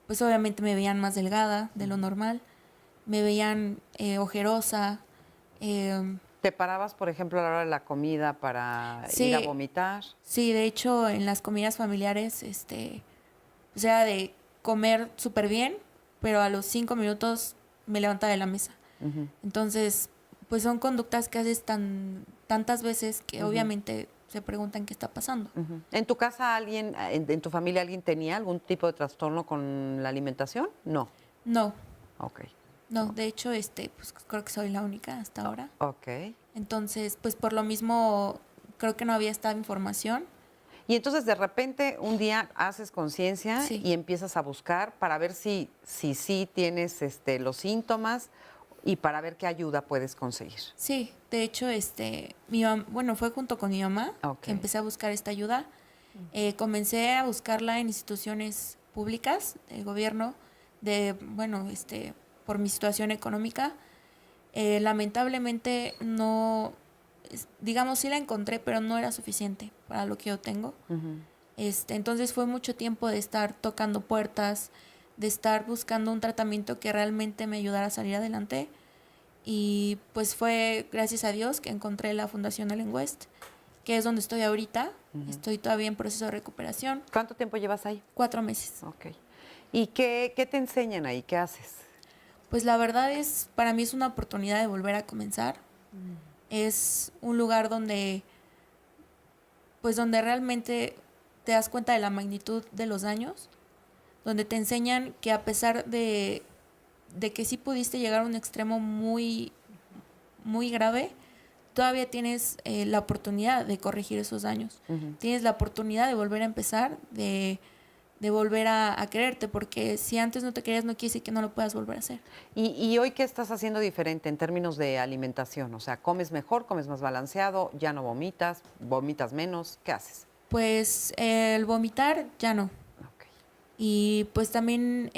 pues obviamente me veían más delgada de lo normal, me veían ojerosa. ¿Te parabas, por ejemplo, a la hora de la comida para ir a vomitar? Sí, de hecho, en las comidas familiares, pues era de comer súper bien, pero a los 5 minutos me levantaba de la mesa. Entonces, pues son conductas que haces tantas veces que obviamente se preguntan qué está pasando. ¿En tu casa alguien, en tu familia alguien tenía algún tipo de trastorno con la alimentación? No. No. Ok. No, de hecho, pues creo que soy la única hasta ahora. Ok. Entonces, pues por lo mismo, creo que no había esta información. Y entonces de repente un día haces conciencia y empiezas a buscar para ver si tienes los síntomas y para ver qué ayuda puedes conseguir. Sí, de hecho, fue junto con mi mamá que empecé a buscar esta ayuda. Comencé a buscarla en instituciones públicas del gobierno, por mi situación económica. Lamentablemente no, digamos, sí la encontré, pero no era suficiente para lo que yo tengo. Entonces fue mucho tiempo de estar tocando puertas, de estar buscando un tratamiento que realmente me ayudara a salir adelante. Y pues fue gracias a Dios que encontré la Fundación Ellen West, que es donde estoy ahorita. Estoy todavía en proceso de recuperación. ¿Cuánto tiempo llevas ahí? 4 meses. Ok. ¿Y qué te enseñan ahí? ¿Qué haces? Pues la verdad para mí es una oportunidad de volver a comenzar. Es un lugar donde realmente te das cuenta de la magnitud de los daños, donde te enseñan que a pesar de que sí pudiste llegar a un extremo muy, muy grave, todavía tienes la oportunidad de corregir esos daños. Tienes la oportunidad de volver a empezar, de volver a quererte, porque si antes no te querías no quiere decir que no lo puedas volver a hacer. ¿Y hoy qué estás haciendo diferente en términos de alimentación? O sea, ¿comes mejor, comes más balanceado, ya no vomitas menos? ¿Qué haces? Pues el vomitar ya no. Y pues también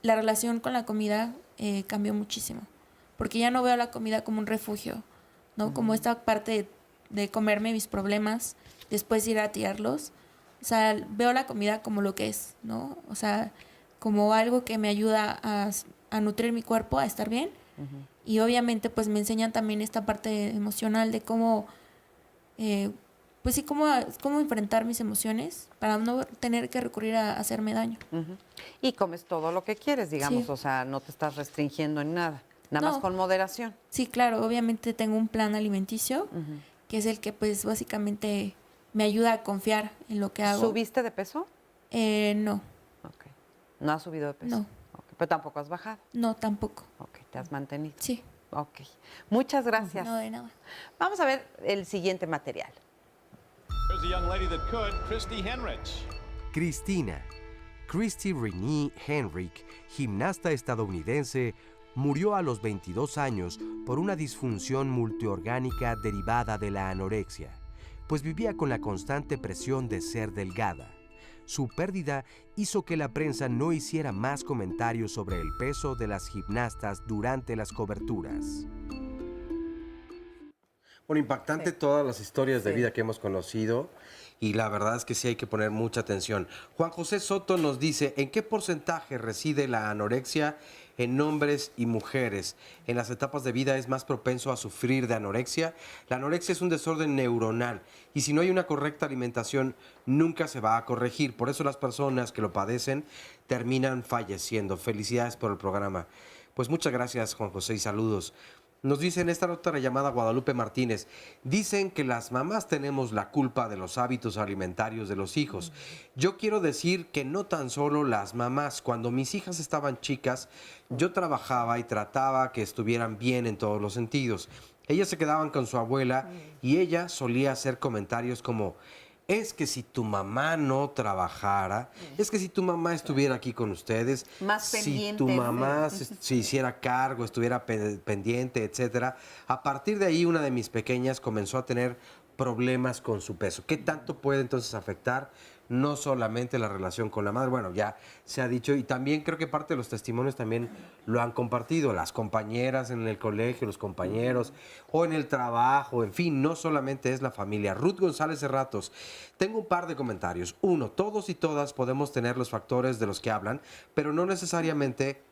la relación con la comida cambió muchísimo, porque ya no veo la comida como un refugio, ¿no? Como esta parte de comerme mis problemas, después ir a tirarlos. O sea, veo la comida como lo que es, ¿no? O sea, como algo que me ayuda a nutrir mi cuerpo, a estar bien. Y obviamente, pues me enseñan también esta parte emocional de cómo, pues sí, cómo enfrentar mis emociones para no tener que recurrir a hacerme daño. Y comes todo lo que quieres, digamos, Sí. o sea, no te estás restringiendo en nada, nada más No. con moderación. Sí, claro, obviamente tengo un plan alimenticio, que es el que pues básicamente me ayuda a confiar en lo que hago. ¿Subiste de peso? No. ¿No has subido de peso? No. Pero tampoco has bajado. No, tampoco. Ok, te has mantenido. Sí. Ok. Muchas gracias. No, de nada. Vamos a ver el siguiente material. There's a young lady that could, Christy Henrich. Cristina. Christy Renee Henrich, gimnasta estadounidense, murió a los 22 años por una disfunción multiorgánica derivada de la anorexia, pues vivía con la constante presión de ser delgada. Su pérdida hizo que la prensa no hiciera más comentarios sobre el peso de las gimnastas durante las coberturas. Bueno, impactante todas las historias de vida que hemos conocido y la verdad es que sí hay que poner mucha atención. Juan José Soto nos dice, ¿en qué porcentaje reside la anorexia en hombres y mujeres? ¿En las etapas de vida es más propenso a sufrir de anorexia? La anorexia es un desorden neuronal y si no hay una correcta alimentación nunca se va a corregir. Por eso las personas que lo padecen terminan falleciendo. Felicidades por el programa. Pues muchas gracias, Juan José, y saludos. Nos dicen esta otra llamada Guadalupe Martínez. Dicen que las mamás tenemos la culpa de los hábitos alimentarios de los hijos. Yo quiero decir que no tan solo las mamás. Cuando mis hijas estaban chicas, yo trabajaba y trataba que estuvieran bien en todos los sentidos. Ellas se quedaban con su abuela y ella solía hacer comentarios como: es que si tu mamá no trabajara, es que si tu mamá estuviera aquí con ustedes, Más si pendiente. tu mamá se hiciera cargo, estuviera pendiente, etcétera. A partir de ahí, una de mis pequeñas comenzó a tener problemas con su peso. ¿Qué tanto puede entonces afectar no solamente la relación con la madre? Bueno, ya se ha dicho y también creo que parte de los testimonios también lo han compartido, las compañeras en el colegio, los compañeros o en el trabajo, en fin, no solamente es la familia. Ruth González Cerratos, tengo un par de comentarios. Uno, todos y todas podemos tener los factores de los que hablan, pero no necesariamente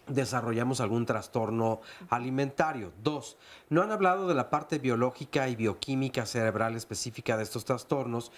desarrollamos algún trastorno alimentario. 2, no han hablado de la parte biológica y bioquímica cerebral específica de estos trastornos,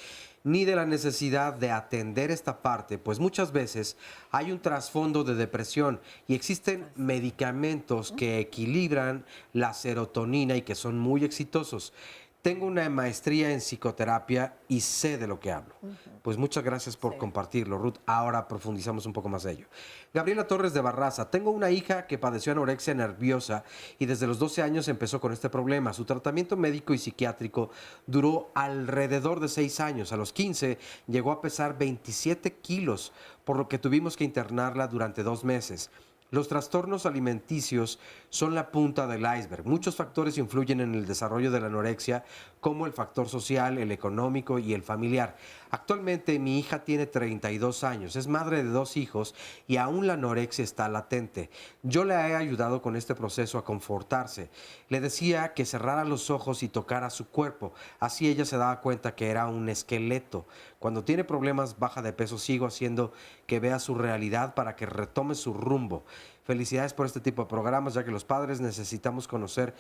ni de la necesidad de atender esta parte, pues muchas veces hay un trasfondo de depresión y existen medicamentos que equilibran la serotonina y que son muy exitosos. Tengo una maestría en psicoterapia y sé de lo que hablo. Pues muchas gracias por compartirlo, Ruth. Ahora profundizamos un poco más de ello. Gabriela Torres de Barraza. Tengo una hija que padeció anorexia nerviosa y desde los 12 años empezó con este problema. Su tratamiento médico y psiquiátrico duró alrededor de 6 años. A los 15 llegó a pesar 27 kilos, por lo que tuvimos que internarla durante 2 meses. Los trastornos alimenticios son la punta del iceberg. Muchos factores influyen en el desarrollo de la anorexia, como el factor social, el económico y el familiar. Actualmente mi hija tiene 32 años, es madre de 2 hijos y aún la anorexia está latente. Yo le he ayudado con este proceso a confortarse. Le decía que cerrara los ojos y tocara su cuerpo. Así ella se daba cuenta que era un esqueleto. Cuando tiene problemas, baja de peso, sigo haciendo que vea su realidad para que retome su rumbo. Felicidades por este tipo de programas, ya que los padres necesitamos conocer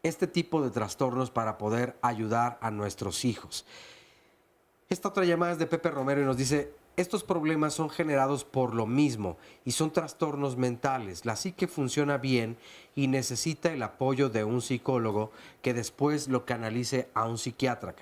este tipo de trastornos para poder ayudar a nuestros hijos. Esta otra llamada es de Pepe Romero y nos dice: estos problemas son generados por lo mismo y son trastornos mentales. La psique funciona bien y necesita el apoyo de un psicólogo que después lo canalice a un psiquiatra.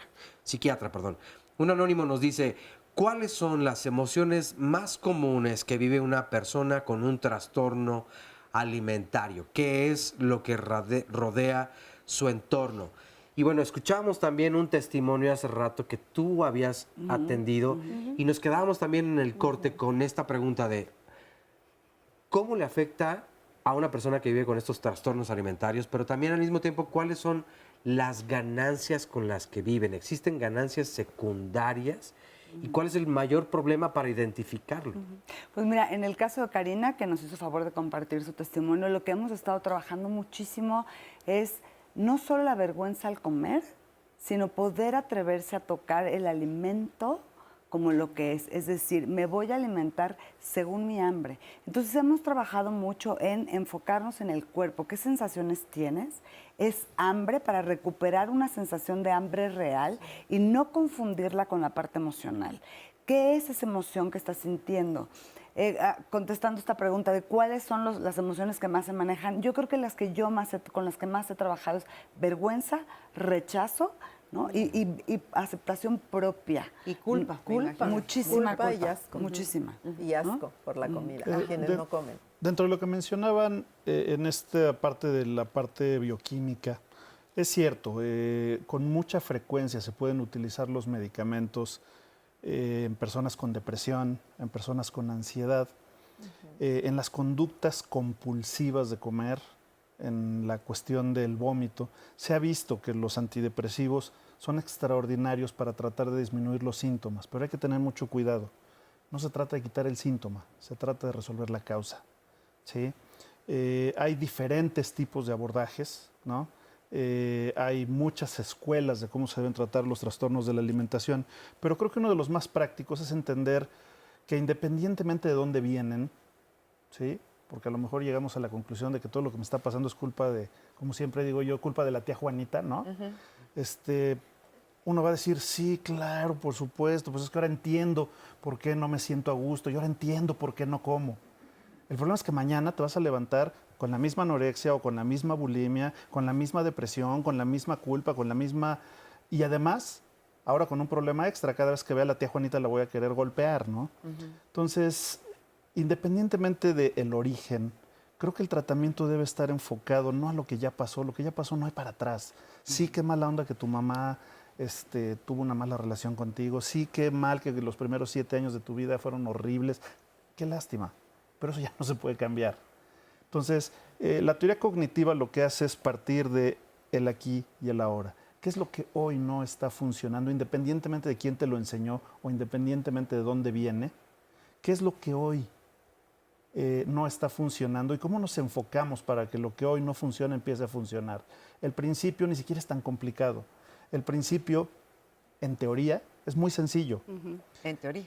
Un anónimo nos dice: ¿cuáles son las emociones más comunes que vive una persona con un trastorno alimentario? ¿Qué es lo que rodea su entorno? Y bueno, escuchábamos también un testimonio hace rato que tú habías atendido y nos quedábamos también en el corte con esta pregunta de ¿cómo le afecta a una persona que vive con estos trastornos alimentarios? Pero también al mismo tiempo, ¿cuáles son las ganancias con las que viven? ¿Existen ganancias secundarias? ¿Y cuál es el mayor problema para identificarlo? Pues mira, en el caso de Karina, que nos hizo favor de compartir su testimonio, lo que hemos estado trabajando muchísimo es no solo la vergüenza al comer, sino poder atreverse a tocar el alimento como lo que es decir, me voy a alimentar según mi hambre. Entonces hemos trabajado mucho en enfocarnos en el cuerpo, qué sensaciones tienes, es hambre para recuperar una sensación de hambre real y no confundirla con la parte emocional. ¿Qué es esa emoción que estás sintiendo? Contestando esta pregunta de cuáles son las emociones que más se manejan, yo creo que con las que más he trabajado es vergüenza, rechazo, ¿no? Y aceptación propia. Y culpa. Muchísima culpa. Y asco. Muchísima. Y asco por la comida, a quienes no comen. Dentro de lo que mencionaban en esta parte de la parte bioquímica, es cierto, con mucha frecuencia se pueden utilizar los medicamentos en personas con depresión, en personas con ansiedad, en las conductas compulsivas de comer, en la cuestión del vómito. Se ha visto que los antidepresivos son extraordinarios para tratar de disminuir los síntomas, pero hay que tener mucho cuidado. No se trata de quitar el síntoma, se trata de resolver la causa, ¿sí? Hay diferentes tipos de abordajes, ¿no? Hay muchas escuelas de cómo se deben tratar los trastornos de la alimentación, pero creo que uno de los más prácticos es entender que independientemente de dónde vienen, ¿sí? Porque a lo mejor llegamos a la conclusión de que todo lo que me está pasando es culpa de, como siempre digo yo, culpa de la tía Juanita, ¿no? Uno va a decir, sí, claro, por supuesto, pues es que ahora entiendo por qué no me siento a gusto, y ahora entiendo por qué no como. El problema es que mañana te vas a levantar con la misma anorexia o con la misma bulimia, con la misma depresión, con la misma culpa, con la misma... Y además, ahora con un problema extra, cada vez que vea a la tía Juanita la voy a querer golpear, ¿no? Entonces, independientemente del origen, creo que el tratamiento debe estar enfocado no a lo que ya pasó no hay para atrás. Sí, qué mala onda que tu mamá tuvo una mala relación contigo, sí, qué mal que los primeros 7 años de tu vida fueron horribles, qué lástima, pero eso ya no se puede cambiar. Entonces, la teoría cognitiva lo que hace es partir de el aquí y el ahora. ¿Qué es lo que hoy no está funcionando, independientemente de quién te lo enseñó o independientemente de dónde viene? ¿Qué es lo que hoy no está funcionando y cómo nos enfocamos para que lo que hoy no funciona empiece a funcionar? El principio ni siquiera es tan complicado. El principio, en teoría, es muy sencillo. En teoría.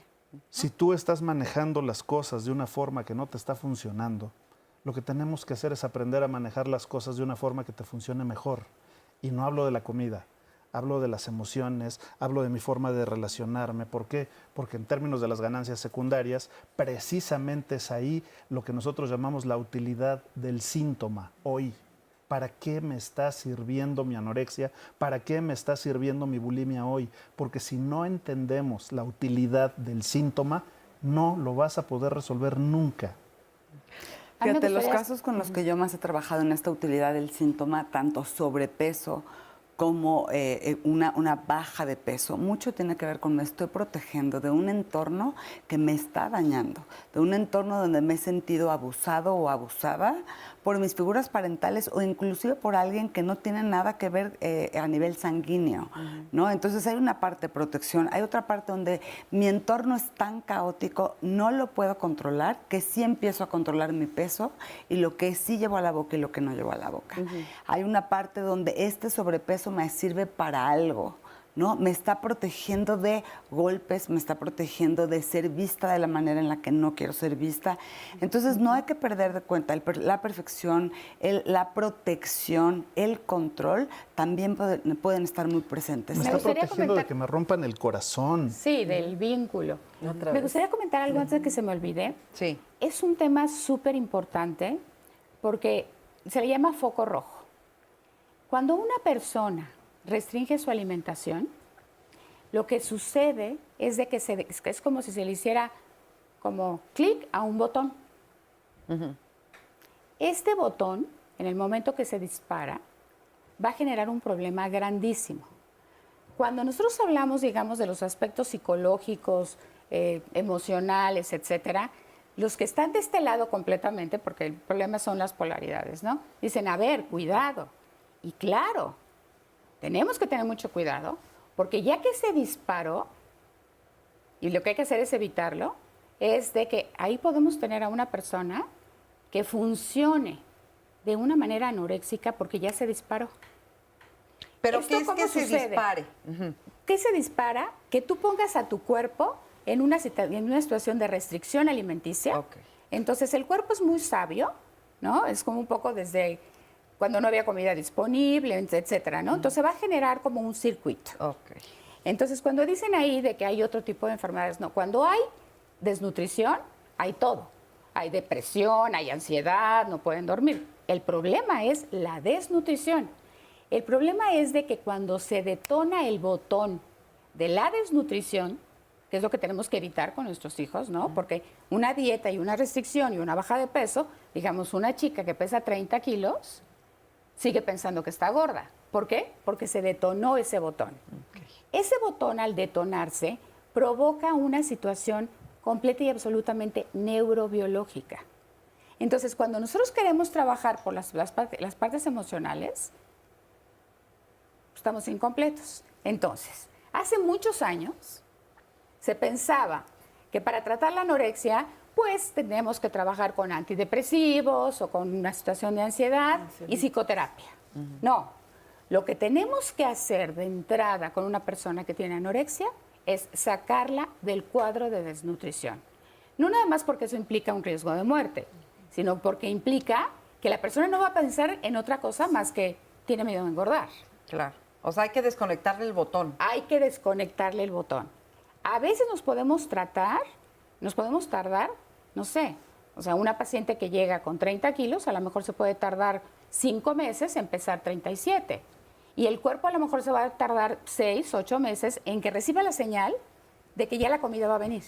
Si tú estás manejando las cosas de una forma que no te está funcionando, lo que tenemos que hacer es aprender a manejar las cosas de una forma que te funcione mejor. Y no hablo de la comida, hablo de las emociones, hablo de mi forma de relacionarme. ¿Por qué? Porque en términos de las ganancias secundarias, precisamente es ahí lo que nosotros llamamos la utilidad del síntoma hoy. ¿Para qué me está sirviendo mi anorexia? ¿Para qué me está sirviendo mi bulimia hoy? Porque si no entendemos la utilidad del síntoma, no lo vas a poder resolver nunca. Fíjate, los casos con los que yo más he trabajado en esta utilidad del síntoma, tanto sobrepeso como una baja de peso, mucho tiene que ver con me estoy protegiendo de un entorno que me está dañando, de un entorno donde me he sentido abusado o abusada por mis figuras parentales o inclusive por alguien que no tiene nada que ver a nivel sanguíneo, ¿no? Entonces hay una parte de protección, hay otra parte donde mi entorno es tan caótico, no lo puedo controlar, que sí empiezo a controlar mi peso y lo que sí llevo a la boca y lo que no llevo a la boca. Hay una parte donde este sobrepeso me sirve para algo, ¿no? Me está protegiendo de golpes, me está protegiendo de ser vista de la manera en la que no quiero ser vista. Entonces no hay que perder de cuenta la perfección, la protección, el control, también pueden estar muy presentes. Me está protegiendo de que me rompan el corazón. Sí, del vínculo. Me gustaría comentar algo antes de que se me olvide. Sí. Es un tema súper importante porque se le llama foco rojo. Cuando una persona restringe su alimentación, lo que sucede es de que es como si se le hiciera como clic a un botón. Este botón, en el momento que se dispara, va a generar un problema grandísimo. Cuando nosotros hablamos, digamos, de los aspectos psicológicos, emocionales, etcétera, los que están de este lado completamente, porque el problema son las polaridades, ¿no? Dicen, a ver, cuidado. Y claro, tenemos que tener mucho cuidado, porque ya que se disparó, y lo que hay que hacer es evitarlo, es de que ahí podemos tener a una persona que funcione de una manera anoréxica porque ya se disparó. ¿Pero qué es que se dispare? ¿Qué se dispara? Que tú pongas a tu cuerpo en una situación de restricción alimenticia. Entonces el cuerpo es muy sabio, ¿no? Es como un poco desde cuando no había comida disponible, etcétera, ¿no? Entonces va a generar como un circuito. Entonces cuando dicen ahí de que hay otro tipo de enfermedades, no. Cuando hay desnutrición, hay todo. Hay depresión, hay ansiedad, no pueden dormir. El problema es la desnutrición. El problema es de que cuando se detona el botón de la desnutrición, que es lo que tenemos que evitar con nuestros hijos, ¿no? Porque una dieta y una restricción y una baja de peso, digamos, una chica que pesa 30 kilos, sigue pensando que está gorda. ¿Por qué? Porque se detonó ese botón. Ese botón, al detonarse, provoca una situación completa y absolutamente neurobiológica. Entonces, cuando nosotros queremos trabajar por las partes emocionales, estamos incompletos. Entonces, hace muchos años se pensaba que para tratar la anorexia, pues tenemos que trabajar con antidepresivos o con una situación de ansiedad y psicoterapia. No, lo que tenemos que hacer de entrada con una persona que tiene anorexia es sacarla del cuadro de desnutrición. No nada más porque eso implica un riesgo de muerte, sino porque implica que la persona no va a pensar en otra cosa más que tiene miedo de engordar. Claro. O sea, hay que desconectarle el botón. Hay que desconectarle el botón. A veces nos podemos tardar, no sé, o sea, una paciente que llega con 30 kilos, a lo mejor se puede tardar 5 meses en pesar 37. Y el cuerpo a lo mejor se va a tardar 6, 8 meses en que reciba la señal de que ya la comida va a venir.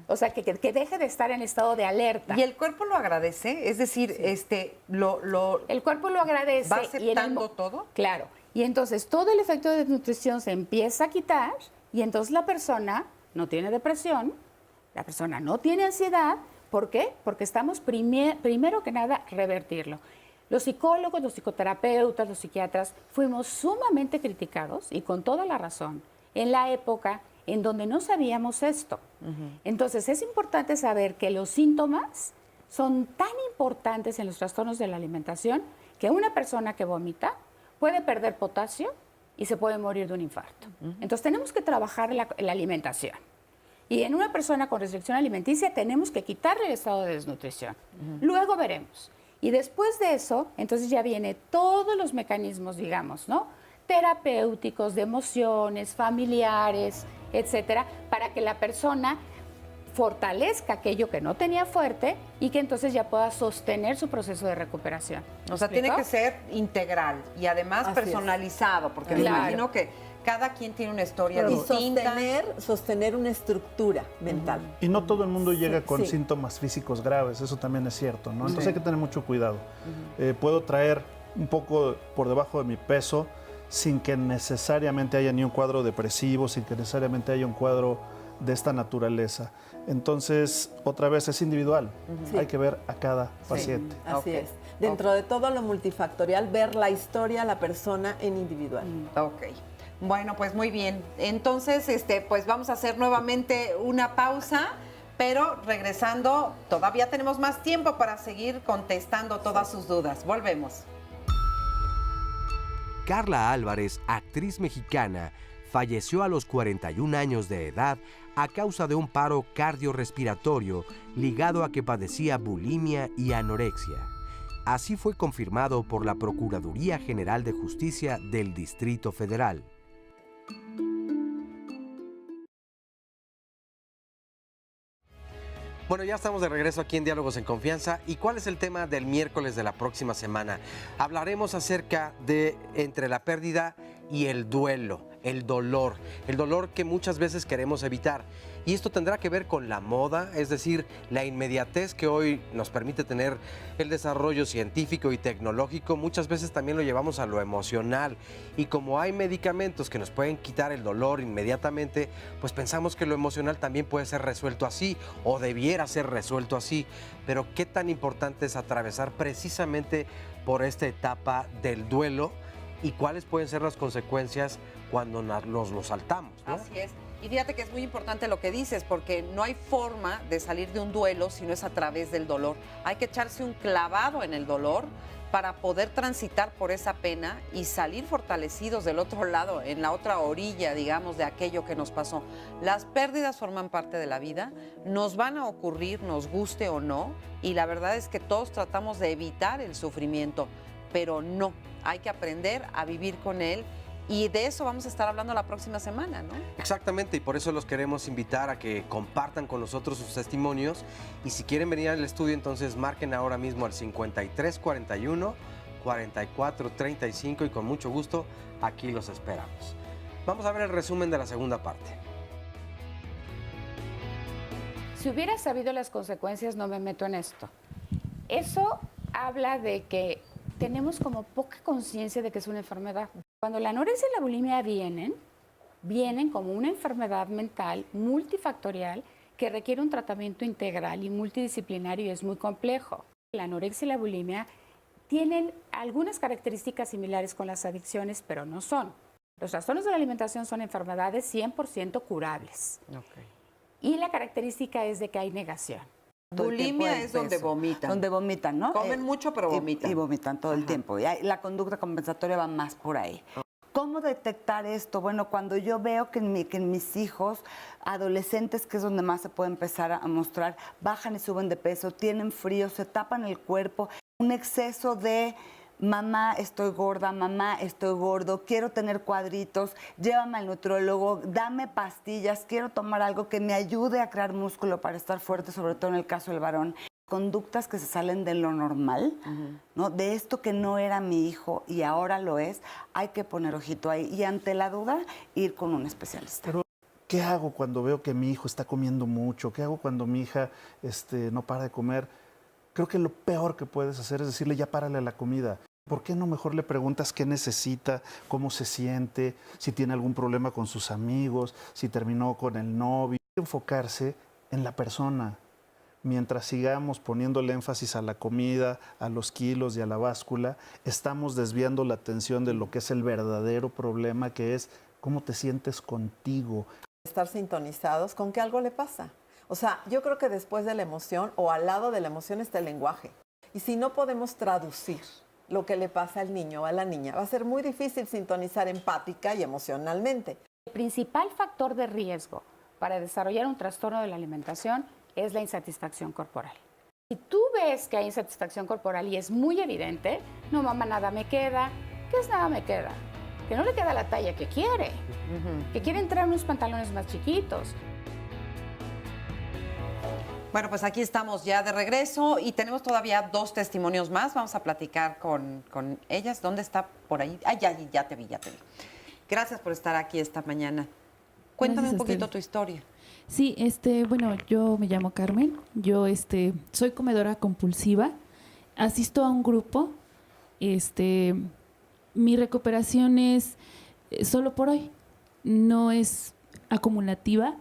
O sea, que deje de estar en estado de alerta. ¿Y el cuerpo lo agradece? Es decir, el cuerpo lo agradece. ¿Va aceptando todo? Claro. Y entonces todo el efecto de desnutrición se empieza a quitar y entonces la persona no tiene depresión, la persona no tiene ansiedad. ¿Por qué? Porque estamos primero que nada revertirlo. Los psicólogos, los psicoterapeutas, los psiquiatras fuimos sumamente criticados y con toda la razón en la época en donde no sabíamos esto. Entonces es importante saber que los síntomas son tan importantes en los trastornos de la alimentación que una persona que vomita puede perder potasio y se puede morir de un infarto. Entonces tenemos que trabajar la alimentación. Y en una persona con restricción alimenticia tenemos que quitarle el estado de desnutrición. Luego veremos. Y después de eso, entonces ya vienen todos los mecanismos, digamos, ¿no? Terapéuticos, de emociones, familiares, etcétera, para que la persona fortalezca aquello que no tenía fuerte y que entonces ya pueda sostener su proceso de recuperación. O sea, tiene que ser integral y además personalizado, porque me imagino que cada quien tiene una historia distinta. Sostener una estructura mental. Y no todo el mundo llega con síntomas físicos graves, eso también es cierto, ¿no? Entonces hay que tener mucho cuidado. Puedo traer un poco por debajo de mi peso sin que necesariamente haya ni un cuadro depresivo, sin que necesariamente haya un cuadro de esta naturaleza. Entonces, otra vez es individual. Hay que ver a cada paciente. Así es. Dentro de todo lo multifactorial, ver la historia, la persona en individual. Ok. Bueno, pues muy bien. Entonces, pues vamos a hacer nuevamente una pausa, pero regresando, todavía tenemos más tiempo para seguir contestando todas sus dudas. Volvemos. Carla Álvarez, actriz mexicana, falleció a los 41 años de edad a causa de un paro cardiorrespiratorio ligado a que padecía bulimia y anorexia. Así fue confirmado por la Procuraduría General de Justicia del Distrito Federal. Bueno, ya estamos de regreso aquí en Diálogos en Confianza. ¿Y cuál es el tema del miércoles de la próxima semana? Hablaremos acerca de entre la pérdida y el duelo, el dolor que muchas veces queremos evitar. Y esto tendrá que ver con la moda, es decir, la inmediatez que hoy nos permite tener el desarrollo científico y tecnológico. Muchas veces también lo llevamos a lo emocional. Y como hay medicamentos que nos pueden quitar el dolor inmediatamente, pues pensamos que lo emocional también puede ser resuelto así o debiera ser resuelto así. Pero qué tan importante es atravesar precisamente por esta etapa del duelo y cuáles pueden ser las consecuencias cuando nos lo saltamos, ¿no? Así es. Y fíjate que es muy importante lo que dices, porque no hay forma de salir de un duelo si no es a través del dolor. Hay que echarse un clavado en el dolor para poder transitar por esa pena y salir fortalecidos del otro lado, en la otra orilla, digamos, de aquello que nos pasó. Las pérdidas forman parte de la vida, nos van a ocurrir, nos guste o no, y la verdad es que todos tratamos de evitar el sufrimiento, pero no, hay que aprender a vivir con él. Y de eso vamos a estar hablando la próxima semana, ¿no? Exactamente, y por eso los queremos invitar a que compartan con nosotros sus testimonios. Y si quieren venir al estudio, entonces marquen ahora mismo al 5341 4435 y con mucho gusto aquí los esperamos. Vamos a ver el resumen de la segunda parte. Si hubiera sabido las consecuencias, no me meto en esto. Eso habla de que tenemos como poca conciencia de que es una enfermedad. Cuando la anorexia y la bulimia vienen como una enfermedad mental multifactorial que requiere un tratamiento integral y multidisciplinario y es muy complejo. La anorexia y la bulimia tienen algunas características similares con las adicciones, pero no son. Los trastornos de la alimentación son enfermedades 100% curables. Y la característica es de que hay negación. Bulimia es donde vomitan. Donde vomitan, ¿no? Comen mucho, pero vomitan. Y vomitan todo el tiempo. Y la conducta compensatoria va más por ahí. ¿Cómo detectar esto? Bueno, cuando yo veo que en mis hijos, adolescentes, que es donde más se puede empezar a mostrar, bajan y suben de peso, tienen frío, se tapan el cuerpo, un exceso de mamá, estoy gorda, mamá, estoy gordo, quiero tener cuadritos, llévame al nutriólogo, dame pastillas, quiero tomar algo que me ayude a crear músculo para estar fuerte, sobre todo en el caso del varón. Conductas que se salen de lo normal, ¿no? De esto que no era mi hijo y ahora lo es, hay que poner ojito ahí. Y ante la duda, ir con un especialista. Pero, ¿qué hago cuando veo que mi hijo está comiendo mucho? ¿Qué hago cuando mi hija no para de comer? Creo que lo peor que puedes hacer es decirle, ya párale a la comida. ¿Por qué no mejor le preguntas qué necesita, cómo se siente, si tiene algún problema con sus amigos, si terminó con el novio? Enfocarse en la persona. Mientras sigamos poniéndole énfasis a la comida, a los kilos y a la báscula, estamos desviando la atención de lo que es el verdadero problema, que es cómo te sientes contigo. Estar sintonizados con que algo le pasa. O sea, yo creo que después de la emoción o al lado de la emoción está el lenguaje. Y si no podemos traducir lo que le pasa al niño o a la niña, va a ser muy difícil sintonizar empática y emocionalmente. El principal factor de riesgo para desarrollar un trastorno de la alimentación es la insatisfacción corporal. Si tú ves que hay insatisfacción corporal y es muy evidente, no mamá, nada me queda. ¿Qué es nada me queda? Que no le queda la talla que quiere, que quiere entrar en unos pantalones más chiquitos. Bueno, pues aquí estamos ya de regreso y tenemos todavía 2 testimonios más. Vamos a platicar con ellas. ¿Dónde está? Por ahí. Ah, ya te vi. Gracias por estar aquí esta mañana. Cuéntame un poquito tu historia. Sí, bueno, yo me llamo Carmen, yo soy comedora compulsiva, asisto a un grupo, mi recuperación es solo por hoy, no es acumulativa.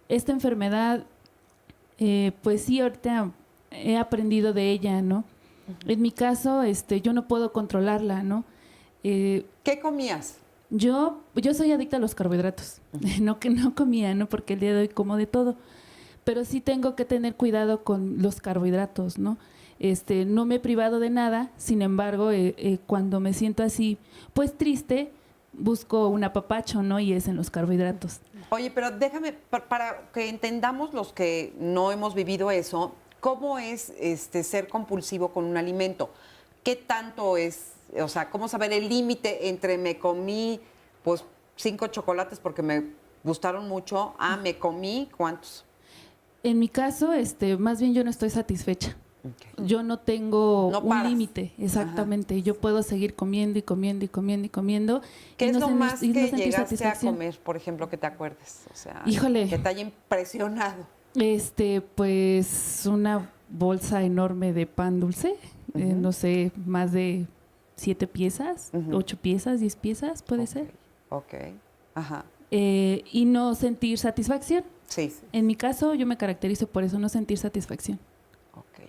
Esta enfermedad, pues sí, ahorita he aprendido de ella, ¿no? En mi caso, yo no puedo controlarla, ¿no? ¿Qué comías? Yo soy adicta a los carbohidratos, no que no comía, ¿no? Porque el día de hoy como de todo, pero sí tengo que tener cuidado con los carbohidratos, ¿no? No me he privado de nada, sin embargo, cuando me siento así, pues triste, busco un apapacho, ¿no? Y es en los carbohidratos. Oye, pero déjame, para que entendamos los que no hemos vivido eso, ¿cómo es ser compulsivo con un alimento? ¿Qué tanto es? O sea, ¿cómo saber el límite entre me comí, pues, 5 chocolates porque me gustaron mucho, me comí, ¿cuántos? En mi caso, más bien yo no estoy satisfecha. Okay. Yo no tengo un límite, exactamente. Ajá. Yo puedo seguir comiendo y comiendo y comiendo y comiendo. ¿Qué y es no lo más que llegaste a satisfacción. comer, por ejemplo, que te acuerdes? O sea, híjole, que te haya impresionado. Pues una bolsa enorme de pan dulce, no sé, más de 7 piezas, 8 piezas, 10 piezas, puede ser. Ok, ajá. Y no sentir satisfacción. Sí. En mi caso, yo me caracterizo por eso, no sentir satisfacción. Ok.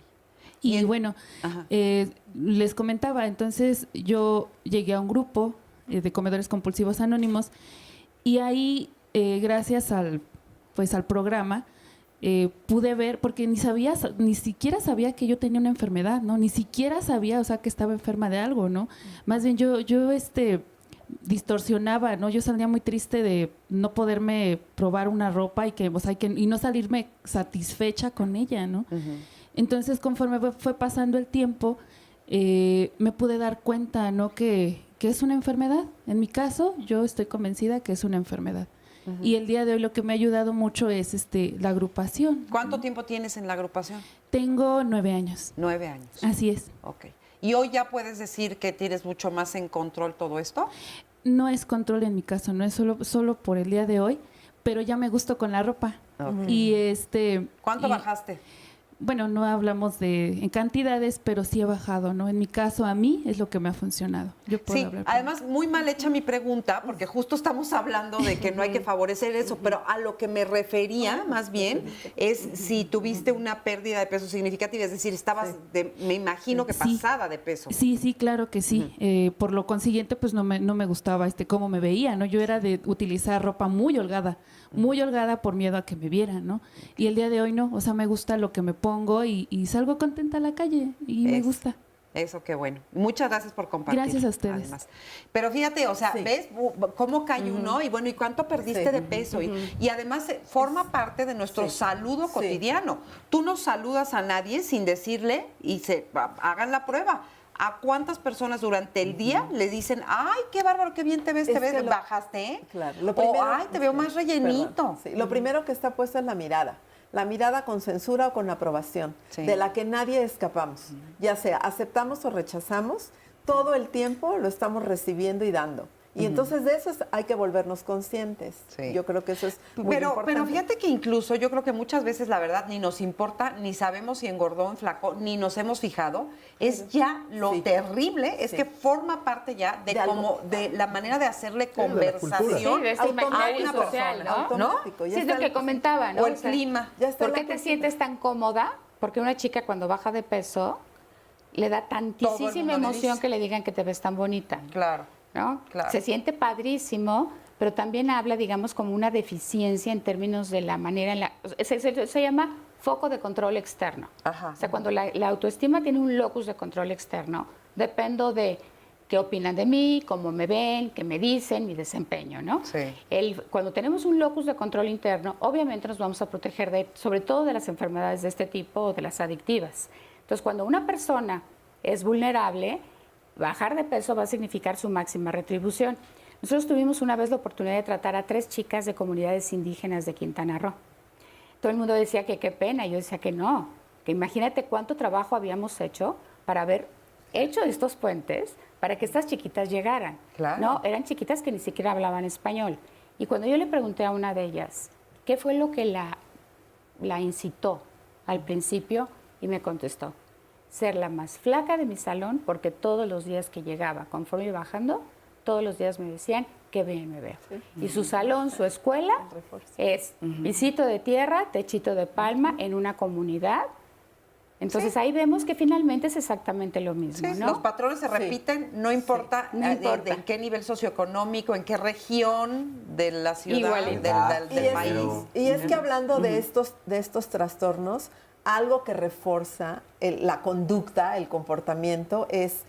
Y bueno, les comentaba, entonces yo llegué a un grupo de comedores compulsivos anónimos y ahí, gracias al programa, pude ver, porque ni siquiera sabía que yo tenía una enfermedad, ¿no? Ni siquiera sabía, o sea, que estaba enferma de algo, ¿no? Más bien yo distorsionaba, ¿no? Yo salía muy triste de no poderme probar una ropa y no salirme satisfecha con ella, ¿no? Entonces, conforme fue pasando el tiempo, me pude dar cuenta, ¿no? Que es una enfermedad. En mi caso, yo estoy convencida que es una enfermedad. Y el día de hoy lo que me ha ayudado mucho es la agrupación. ¿Cuánto tiempo tienes en la agrupación? Tengo 9 años. 9 años. Así es. Ok. ¿Y hoy ya puedes decir que tienes mucho más en control todo esto? No es control en mi caso, no es solo por el día de hoy, pero ya me gusto con la ropa. Okay. Y ¿Cuánto bajaste? Bueno, no hablamos en cantidades, pero sí he bajado, ¿no? En mi caso, a mí es lo que me ha funcionado. Yo puedo hablar por además, muy mal hecha mi pregunta, porque justo estamos hablando de que no hay que favorecer eso, pero a lo que me refería, más bien, es si tuviste una pérdida de peso significativa, es decir, estabas, me imagino que pasada de peso. Sí, claro que sí. Por lo consiguiente, pues no me gustaba cómo me veía, ¿no? Yo era de utilizar ropa muy holgada por miedo a que me vieran, ¿no? Y el día de hoy no, o sea, me gusta lo que me pongo y salgo contenta a la calle y me gusta. Eso, qué bueno. Muchas gracias por compartir. Gracias a ustedes. Además. Pero fíjate, o sea, ¿ves cómo cae uno? Y bueno, ¿y cuánto perdiste de peso? Y además forma parte de nuestro saludo cotidiano. Tú no saludas a nadie sin decirle y hagan la prueba. ¿A cuántas personas durante el día le dicen, ay, qué bárbaro, qué bien te ves, bajaste, ¿eh? Claro. O, ay, te veo más rellenito. Lo primero que está puesto es la mirada. La mirada con censura o con aprobación, de la que nadie escapamos. Ya sea aceptamos o rechazamos, todo el tiempo lo estamos recibiendo y dando. Y entonces de eso hay que volvernos conscientes. Yo creo que eso es muy importante. Pero fíjate que incluso yo creo que muchas veces la verdad ni nos importa, ni sabemos si engordó o enflacó, ni nos hemos fijado. Es ya lo terrible, es que forma parte ya de la manera de hacerle conversación de este imaginario social, ¿no? Sí, es lo que comentaba, ¿no? O el clima. ¿Por qué te sientes tan cómoda? Porque una chica cuando baja de peso le da tantísima emoción que le digan que te ves tan bonita. Claro. ¿No? Claro. Se siente padrísimo, pero también habla, digamos, como una deficiencia en términos de la manera en la... Se llama foco de control externo. O sea, cuando la autoestima tiene un locus de control externo, dependo de qué opinan de mí, cómo me ven, qué me dicen, mi desempeño, ¿no? Sí. Cuando tenemos un locus de control interno, obviamente nos vamos a proteger sobre todo de las enfermedades de este tipo o de las adictivas. Entonces, cuando una persona es vulnerable, bajar de peso va a significar su máxima retribución. Nosotros tuvimos una vez la oportunidad de tratar a 3 chicas de comunidades indígenas de Quintana Roo. Todo el mundo decía que qué pena, yo decía que no, que imagínate cuánto trabajo habíamos hecho para haber hecho estos puentes para que estas chiquitas llegaran. Claro. No, eran chiquitas que ni siquiera hablaban español. Y cuando yo le pregunté a una de ellas qué fue lo que la incitó al principio, y me contestó, ser la más flaca de mi salón, porque todos los días que llegaba, conforme iba bajando, todos los días me decían qué bien me veo. Sí. Y su salón, su escuela, es pisito de tierra, techito de palma, en una comunidad. Entonces ahí vemos que finalmente es exactamente lo mismo, ¿no? Los patrones se repiten, no importa, de en qué nivel socioeconómico, en qué región de la ciudad, del país. Y es que hablando de estos trastornos, algo que refuerza la conducta, el comportamiento, es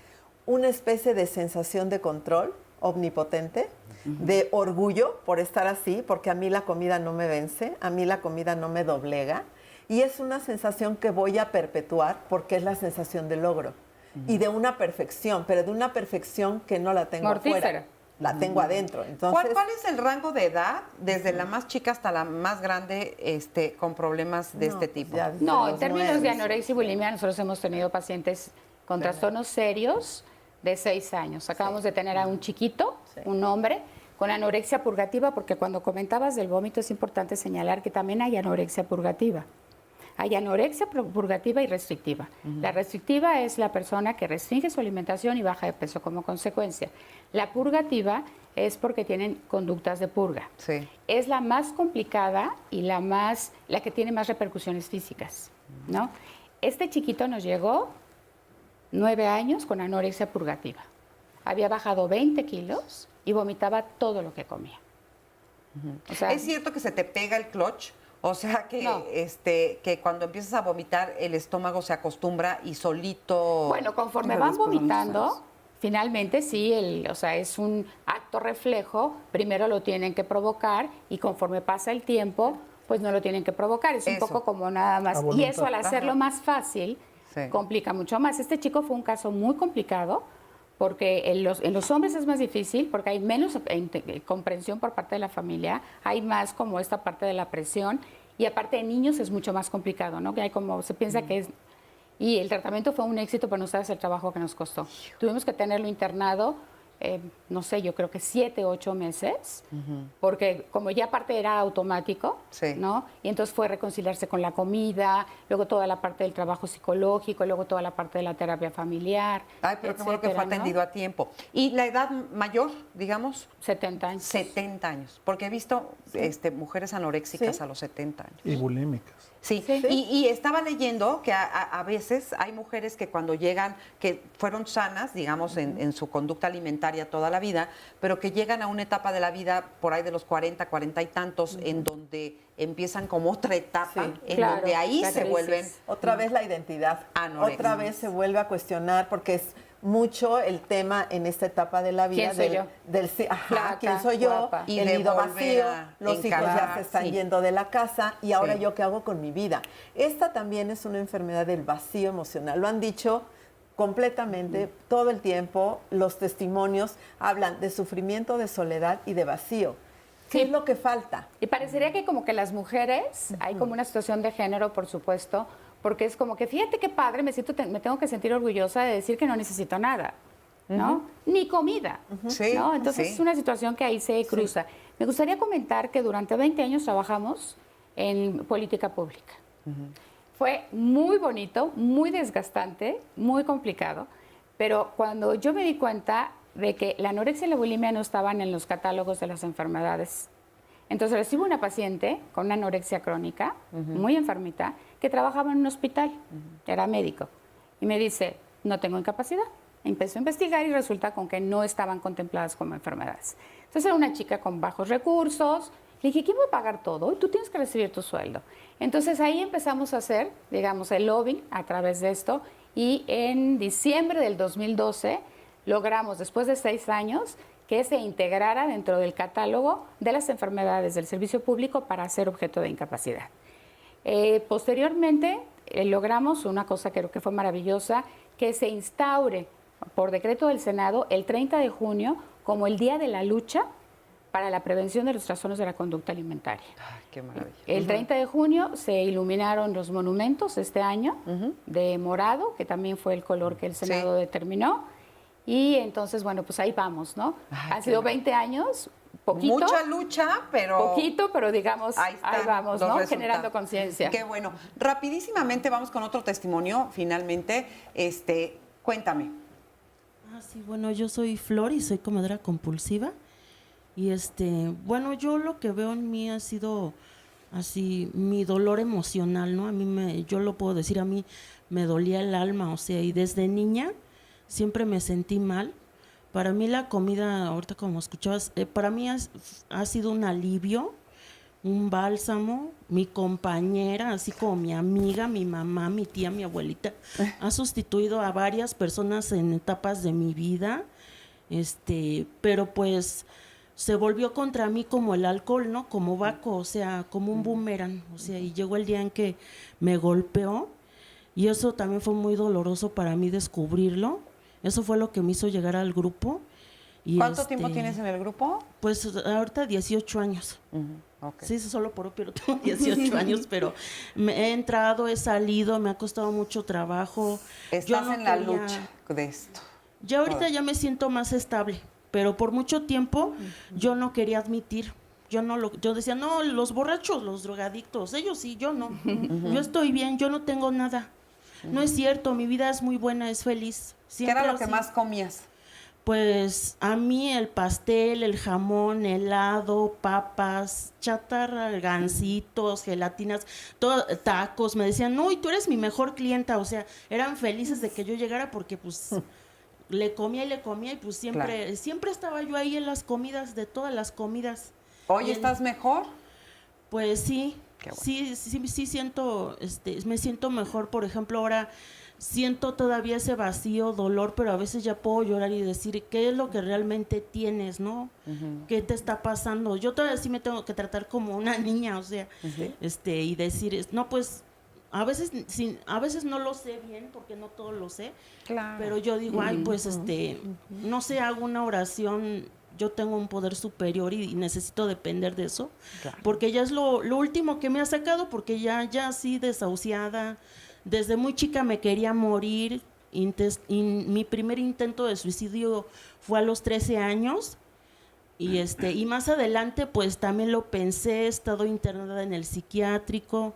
una especie de sensación de control omnipotente, de orgullo por estar así, porque a mí la comida no me vence, a mí la comida no me doblega, y es una sensación que voy a perpetuar porque es la sensación de logro y de una perfección, pero de una perfección que no la tengo afuera. La tengo adentro. Entonces, ¿Cuál es el rango de edad, desde la más chica hasta la más grande, con problemas de este tipo? No, en términos de anorexia y bulimia, nosotros hemos tenido pacientes con trastornos serios de 6 años. Acabamos de tener a un chiquito, un hombre, con anorexia purgativa, porque cuando comentabas del vómito es importante señalar que también hay anorexia purgativa. Hay anorexia purgativa y restrictiva. La restrictiva es la persona que restringe su alimentación y baja de peso como consecuencia. La purgativa es porque tienen conductas de purga. Sí. Es la más complicada y la que tiene más repercusiones físicas, ¿no? Este chiquito nos llegó 9 años con anorexia purgativa. Había bajado 20 kilos y vomitaba todo lo que comía. O sea, ¿es cierto que se te pega el clutch? O sea que cuando empiezas a vomitar el estómago se acostumbra y solito... Bueno, conforme van vomitando, finalmente sí, es un acto reflejo, primero lo tienen que provocar y conforme pasa el tiempo, pues no lo tienen que provocar, es un poco como nada más. Y eso al hacerlo más fácil, complica mucho más. Este chico fue un caso muy complicado, porque en los hombres es más difícil, porque hay menos comprensión por parte de la familia, hay más como esta parte de la presión, y aparte de niños es mucho más complicado, ¿no? Que hay como, se piensa que Y el tratamiento fue un éxito, pero no sabes el trabajo que nos costó. Tuvimos que tenerlo internado, no sé, yo creo que 7, 8 meses, porque como ya parte era automático, ¿no? Y entonces fue reconciliarse con la comida, luego toda la parte del trabajo psicológico, luego toda la parte de la terapia familiar. Ay, pero qué bueno que fue atendido a tiempo. ¿Y la edad mayor, digamos? 70 años. 70 años, porque he visto mujeres anoréxicas a los 70 años. Y bulímicas. Sí, y estaba leyendo que a veces hay mujeres que cuando llegan, que fueron sanas, digamos, en su conducta alimentaria toda la vida, pero que llegan a una etapa de la vida por ahí de los 40, 40 y tantos, en donde empiezan como otra etapa, donde ahí se vuelven... Otra vez la identidad, otra vez se vuelve a cuestionar, porque es mucho el tema en esta etapa de la vida. ¿Quién soy yo? ¿Quién soy yo? Guapa. Y el nido vacío, los hijos ya se están yendo de la casa, y ahora yo qué hago con mi vida. Esta también es una enfermedad del vacío emocional. Lo han dicho completamente todo el tiempo. Los testimonios hablan de sufrimiento, de soledad y de vacío. ¿Qué es lo que falta? Y parecería que como que las mujeres, hay como una situación de género, por supuesto, porque es como que, fíjate qué padre, me tengo que sentir orgullosa de decir que no necesito nada, ¿no? Ni comida, ¿no? Entonces es una situación que ahí se cruza. Me gustaría comentar que durante 20 años trabajamos en política pública. Fue muy bonito, muy desgastante, muy complicado, pero cuando yo me di cuenta de que la anorexia y la bulimia no estaban en los catálogos de las enfermedades, entonces recibo una paciente con una anorexia crónica, muy enfermita, que trabajaba en un hospital, era médico, y me dice, no tengo incapacidad. Empezó a investigar y resulta con que no estaban contempladas como enfermedades. Entonces era una chica con bajos recursos. Le dije, ¿quién va a pagar todo? Y tú tienes que recibir tu sueldo. Entonces ahí empezamos a hacer, digamos, el lobbying a través de esto, y en diciembre del 2012 logramos, después de 6 años, que se integrara dentro del catálogo de las enfermedades del servicio público para ser objeto de incapacidad. Posteriormente logramos una cosa que creo que fue maravillosa, que se instaure por decreto del Senado el 30 de junio como el Día de la Lucha para la Prevención de los Trastornos de la Conducta Alimentaria. Ay, qué maravilla. El 30 de junio se iluminaron los monumentos este año de morado, que también fue el color que el Senado determinó. Y entonces, bueno, pues ahí vamos, ¿no? Han sido 20 años, poquito. Mucha lucha, pero... Poquito, pero digamos, ahí vamos, ¿no? Generando conciencia. Qué bueno. Rapidísimamente vamos con otro testimonio, finalmente. Cuéntame. Sí, bueno, yo soy Flor y soy comedora compulsiva. Y bueno, yo lo que veo en mí ha sido así mi dolor emocional, ¿no? Yo lo puedo decir, a mí me dolía el alma, o sea, y desde niña siempre me sentí mal. Para mí la comida, ahorita como escuchabas, para mí ha sido un alivio, un bálsamo. Mi compañera, así como mi amiga, mi mamá, mi tía, mi abuelita, ha sustituido a varias personas en etapas de mi vida, pero pues se volvió contra mí como el alcohol, ¿no? Como Baco, o sea, como un boomerang, o sea, y llegó el día en que me golpeó, y eso también fue muy doloroso para mí descubrirlo. Eso fue lo que me hizo llegar al grupo. Y ¿Cuánto tiempo tienes en el grupo? Pues ahorita 18 años. Okay. Sí, solo por pero tengo 18 años, pero he entrado, he salido, me ha costado mucho trabajo. Estás en la lucha de esto. Ya ahorita ya me siento más estable, pero por mucho tiempo yo no quería admitir. Yo decía, no, los borrachos, los drogadictos, ellos sí, yo no. Yo estoy bien, yo no tengo nada. No es cierto, mi vida es muy buena, es feliz. Siempre. ¿Qué era lo que más comías? Pues a mí el pastel, el jamón, helado, papas, chatarra, gancitos, gelatinas, tacos. Me decían, no, y tú eres mi mejor clienta. O sea, eran felices de que yo llegara porque pues le comía y pues siempre estaba yo ahí en las comidas, de todas las comidas. ¿Hoy estás mejor? Pues sí. Bueno. Sí siento, me siento mejor. Por ejemplo, ahora siento todavía ese vacío, dolor, pero a veces ya puedo llorar y decir qué es lo que realmente tienes, ¿no? ¿Qué te está pasando? Yo todavía sí me tengo que tratar como una niña, o sea, y decir, no, pues a veces no lo sé bien porque no todo lo sé, claro. Pero yo digo, ay, pues no sé, hago una oración. Yo tengo un poder superior y necesito depender de eso, claro. Porque ya es lo último que me ha sacado, porque ya así desahuciada, Desde muy chica me quería morir. Mi primer intento de suicidio fue a los 13 años. Y más adelante, pues también lo pensé, he estado internada en el psiquiátrico,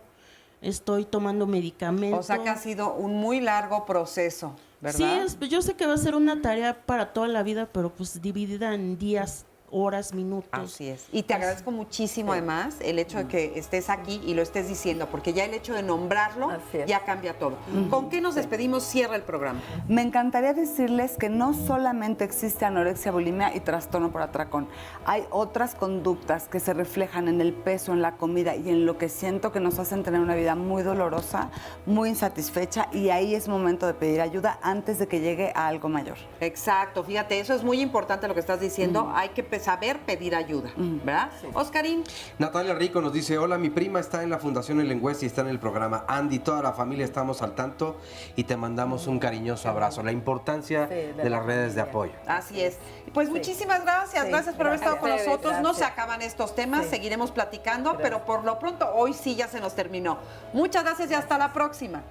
estoy tomando medicamentos. O sea que ha sido un muy largo proceso, ¿verdad? Sí, yo sé que va a ser una tarea para toda la vida, pero pues dividida en días, horas, minutos. Así es. Y te agradezco muchísimo además el hecho de que estés aquí y lo estés diciendo, porque ya el hecho de nombrarlo ya cambia todo. ¿Con qué nos despedimos? Cierra el programa. Me encantaría decirles que no solamente existe anorexia, bulimia y trastorno por atracón. Hay otras conductas que se reflejan en el peso, en la comida y en lo que siento que nos hacen tener una vida muy dolorosa, muy insatisfecha, y ahí es momento de pedir ayuda antes de que llegue a algo mayor. Exacto, fíjate, eso es muy importante lo que estás diciendo. Hay que saber pedir ayuda, ¿verdad? Sí. Oscarín. Natalia Rico nos dice, hola, mi prima está en la Fundación El Lengüeste y está en el programa. Andy, toda la familia estamos al tanto y te mandamos un cariñoso abrazo. La importancia de las redes de apoyo. Así es. Pues muchísimas gracias. Gracias por haber estado con nosotros. No se acaban estos temas, seguiremos platicando, pero por lo pronto hoy sí ya se nos terminó. Muchas gracias y hasta la próxima.